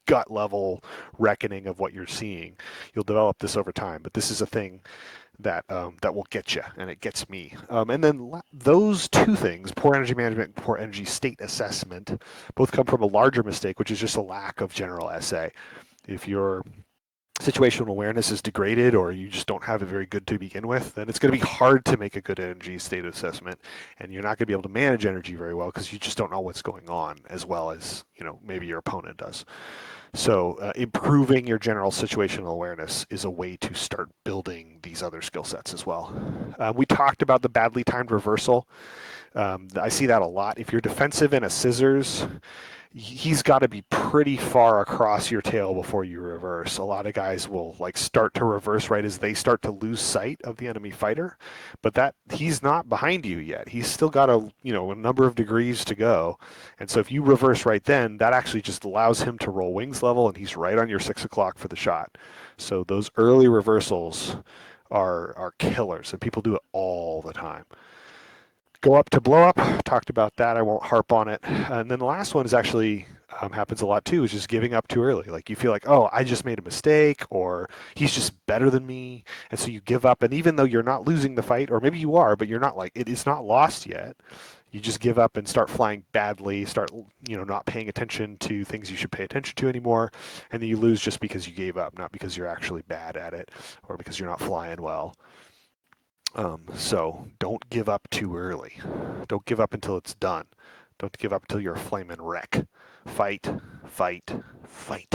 gut level reckoning of what you're seeing. You'll develop this over time, but this is a thing that that will get you, and it gets me. And then those two things, poor energy management and poor energy state assessment, both come from a larger mistake, which is just a lack of general SA. If your situational awareness is degraded, or you just don't have it very good to begin with, then it's going to be hard to make a good energy state assessment, and you're not going to be able to manage energy very well because you just don't know what's going on as well as maybe your opponent does. So improving your general situational awareness is a way to start building these other skill sets as well. We talked about the badly timed reversal. I see that a lot. If you're defensive in a scissors, he's got to be pretty far across your tail before you reverse. A lot of guys will start to reverse right as they start to lose sight of the enemy fighter, but that he's not behind you yet. He's still got a number of degrees to go, and so if you reverse right then, that actually just allows him to roll wings level, and he's right on your 6 o'clock for the shot. So those early reversals are killers, and people do it all the time. Go up to blow up, talked about that. I won't harp on it. And then the last one is actually happens a lot too, is just giving up too early. Like you feel like, oh, I just made a mistake, or he's just better than me. And so you give up. And even though you're not losing the fight, or maybe you are, but you're not it's not lost yet. You just give up and start flying badly, start not paying attention to things you should pay attention to anymore. And then you lose just because you gave up, not because you're actually bad at it or because you're not flying well. So don't give up too early. Don't give up until it's done. Don't give up until you're a flaming wreck. Fight, fight, fight.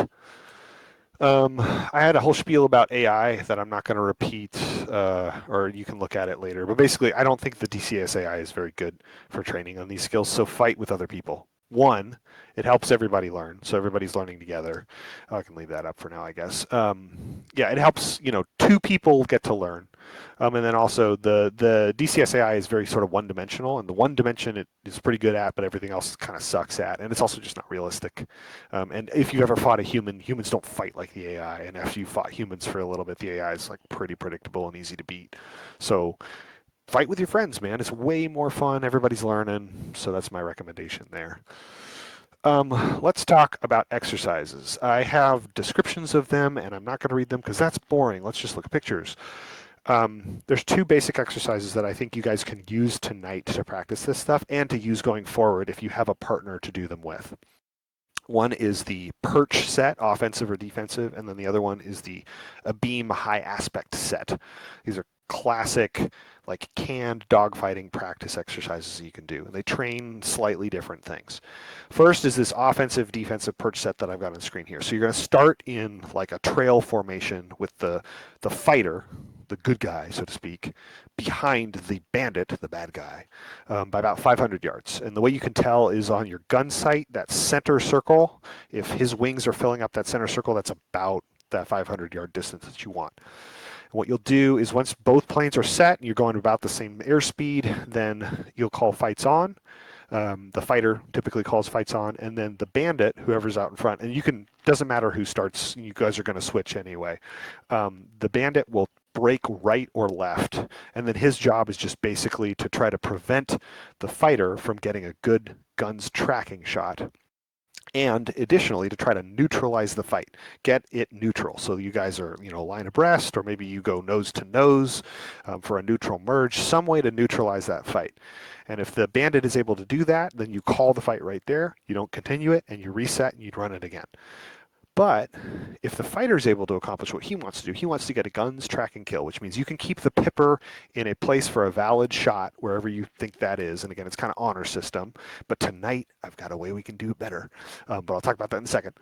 I had a whole spiel about AI that I'm not going to repeat, or you can look at it later. But basically, I don't think the DCS AI is very good for training on these skills, so fight with other people. One, it helps everybody learn, so everybody's learning together. I can leave that up for now, I guess. Yeah, it helps, two people get to learn. And then also the DCS AI is very sort of one-dimensional, and the one dimension it is pretty good at, but everything else kind of sucks at, and it's also just not realistic. And if you've ever fought a human, humans don't fight like the AI, and after you fought humans for a little bit, the AI is pretty predictable and easy to beat. So fight with your friends, man. It's way more fun. Everybody's learning, so that's my recommendation there. Let's talk about exercises. I have descriptions of them, and I'm not going to read them because that's boring. Let's just look at pictures. There's two basic exercises that I think you guys can use tonight to practice this stuff and to use going forward if you have a partner to do them with. One is the perch set, offensive or defensive, and then the other one is the beam high aspect set. These are classic canned dogfighting practice exercises you can do. They train slightly different things. First is this offensive defensive perch set that I've got on the screen here. So you're going to start in a trail formation with the fighter, the good guy, so to speak, behind the bandit, the bad guy, by about 500 yards. And the way you can tell is on your gun sight, that center circle, if his wings are filling up that center circle, that's about that 500-yard distance that you want. And what you'll do is once both planes are set and you're going about the same airspeed, then you'll call fights on. The fighter typically calls fights on, and then the bandit, whoever's out in front, and doesn't matter who starts, you guys are going to switch anyway. The bandit will break right or left, and then his job is just basically to try to prevent the fighter from getting a good guns tracking shot and additionally to try to neutralize the fight, get it neutral. So you guys are, line abreast, or maybe you go nose to nose for a neutral merge, some way to neutralize that fight. And if the bandit is able to do that, then you call the fight right there, you don't continue it, and you reset and you'd run it again. But if the fighter is able to accomplish what he wants to do, he wants to get a guns track and kill, which means you can keep the pipper in a place for a valid shot wherever you think that is. And again, it's kind of honor system. But tonight, I've got a way we can do it better. But I'll talk about that in a second.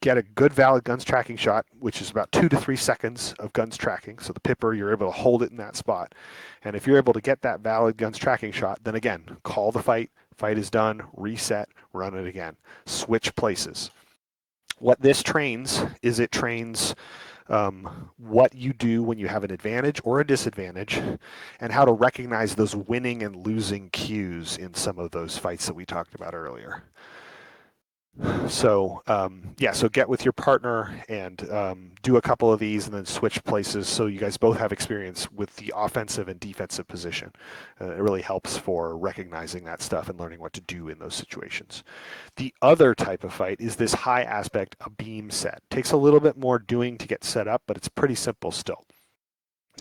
Get a good valid guns tracking shot, which is about 2 to 3 seconds of guns tracking. So the pipper, you're able to hold it in that spot. And if you're able to get that valid guns tracking shot, then again, call the fight. Fight is done, reset, run it again. Switch places. What this trains is it trains what you do when you have an advantage or a disadvantage, and how to recognize those winning and losing cues in some of those fights that we talked about earlier. So so get with your partner and do a couple of these and then switch places so you guys both have experience with the offensive and defensive position. It really helps for recognizing that stuff and learning what to do in those situations. The other type of fight is this high aspect, a beam set. Takes a little bit more doing to get set up, but it's pretty simple still.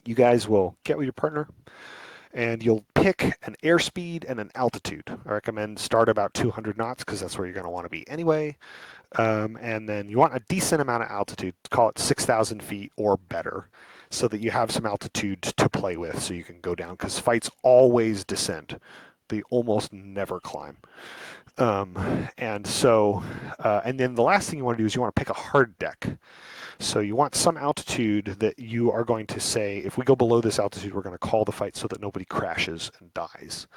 You guys will get with your partner, and you'll pick an airspeed and an altitude. I recommend start about 200 knots because that's where you're going to want to be anyway. And then you want a decent amount of altitude, call it 6,000 feet or better, so that you have some altitude to play with so you can go down, because fights always descend. They almost never climb. And then the last thing you want to do is you want to pick a hard deck. So you want some altitude that you are going to say, if we go below this altitude, we're going to call the fight so that nobody crashes and dies.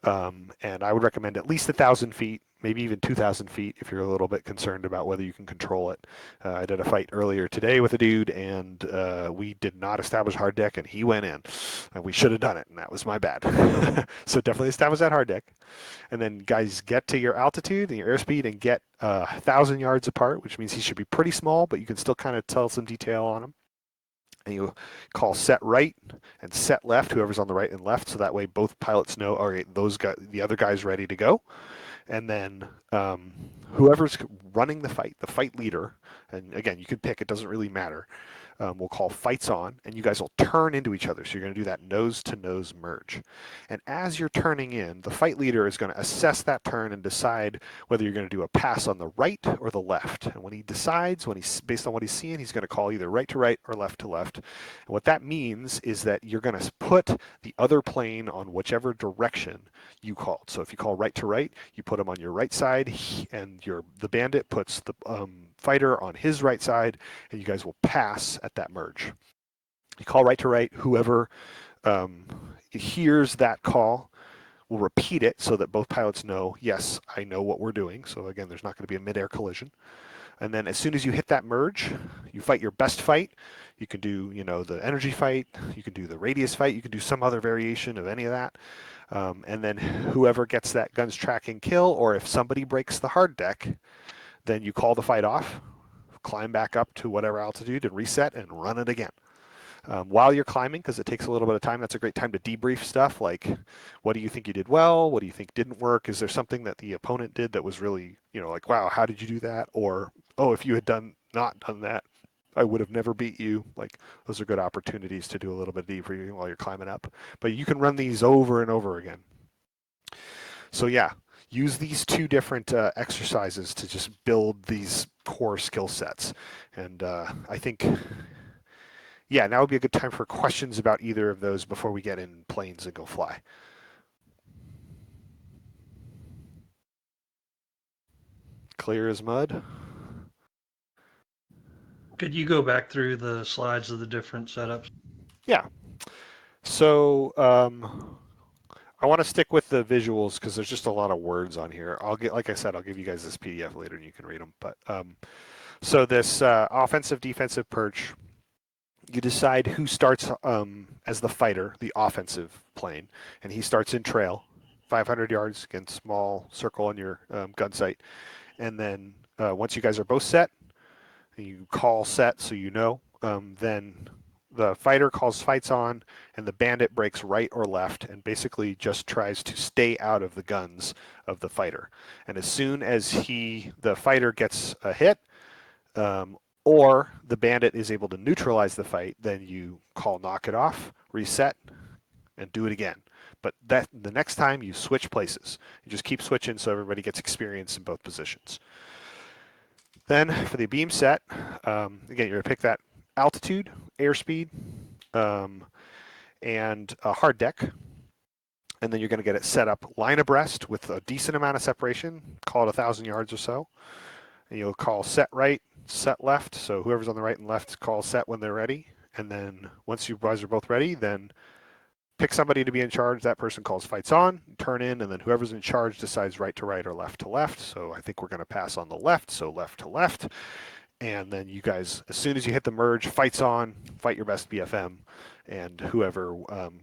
And I would recommend at least 1,000 feet, maybe even 2,000 feet if you're a little bit concerned about whether you can control it. I did a fight earlier today with a dude, and we did not establish hard deck, and he went in. And we should have done it, and that was my bad. So definitely establish that hard deck. And then guys, get to your altitude and your airspeed and get 1,000 yards apart, which means he should be pretty small, but you can still kind of tell some detail on him. And you call set right and set left, whoever's on the right and left, so that way both pilots know, all right, those guys, the other guy's ready to go. And then whoever's running the fight leader, and again, you can pick, it doesn't really matter, we'll call fights on, and you guys will turn into each other. So you're going to do that nose-to-nose merge. And as you're turning in, the fight leader is going to assess that turn and decide whether you're going to do a pass on the right or the left. And when he decides, based on what he's seeing, he's going to call either right to right or left to left. And what that means is that you're going to put the other plane on whichever direction you called. So if you call right to right, you put him on your right side, and the bandit puts the fighter on his right side, and you guys will pass at that merge. You call right to right, whoever hears that call will repeat it so that both pilots know, yes, I know what we're doing. So again, there's not going to be a mid-air collision. And then as soon as you hit that merge, you fight your best fight. You can do, the energy fight, you can do the radius fight, you can do some other variation of any of that. And then whoever gets that guns tracking kill, or if somebody breaks the hard deck, then you call the fight off, climb back up to whatever altitude and reset and run it again. While you're climbing, because it takes a little bit of time, that's a great time to debrief stuff like, what do you think you did well? What do you think didn't work? Is there something that the opponent did that was really, like, wow, how did you do that? Or, oh, if you had not done that, I would have never beat you. Like, those are good opportunities to do a little bit of debriefing while you're climbing up. But you can run these over and over again. So yeah, use these two different exercises to just build these core skill sets. And I think, yeah, now would be a good time for questions about either of those before we get in planes and go fly. Clear as mud. Could you go back through the slides of the different setups? Yeah. So I want to stick with the visuals because there's just a lot of words on here. Like I said, I'll give you guys this PDF later and you can read them. But so this offensive defensive perch, you decide who starts as the fighter, the offensive plane, and he starts in trail, 500 yards against small circle on your gun sight. And then once you guys are both set, and you call set so you know, then the fighter calls fights on, and the bandit breaks right or left and basically just tries to stay out of the guns of the fighter. And as soon as the fighter gets a hit, or the bandit is able to neutralize the fight, then you call knock it off, reset, and do it again. But the next time you switch places. You just keep switching so everybody gets experience in both positions. Then for the beam set, again, you're going to pick that altitude, airspeed, and a hard deck. And then you're going to get it set up line abreast with a decent amount of separation, call it 1,000 yards or so. And you'll call set right, set left. So whoever's on the right and left call set when they're ready. And then once you guys are both ready, then pick somebody to be in charge. That person calls fights on, turn in, and then whoever's in charge decides right to right or left to left. So I think we're going to pass on the left, so left to left. And then you guys, as soon as you hit the merge, fights on, fight your best BFM. And whoever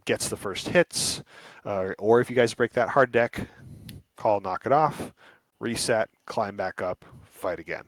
gets the first hits, or if you guys break that hard deck, call knock it off, reset, climb back up, fight again.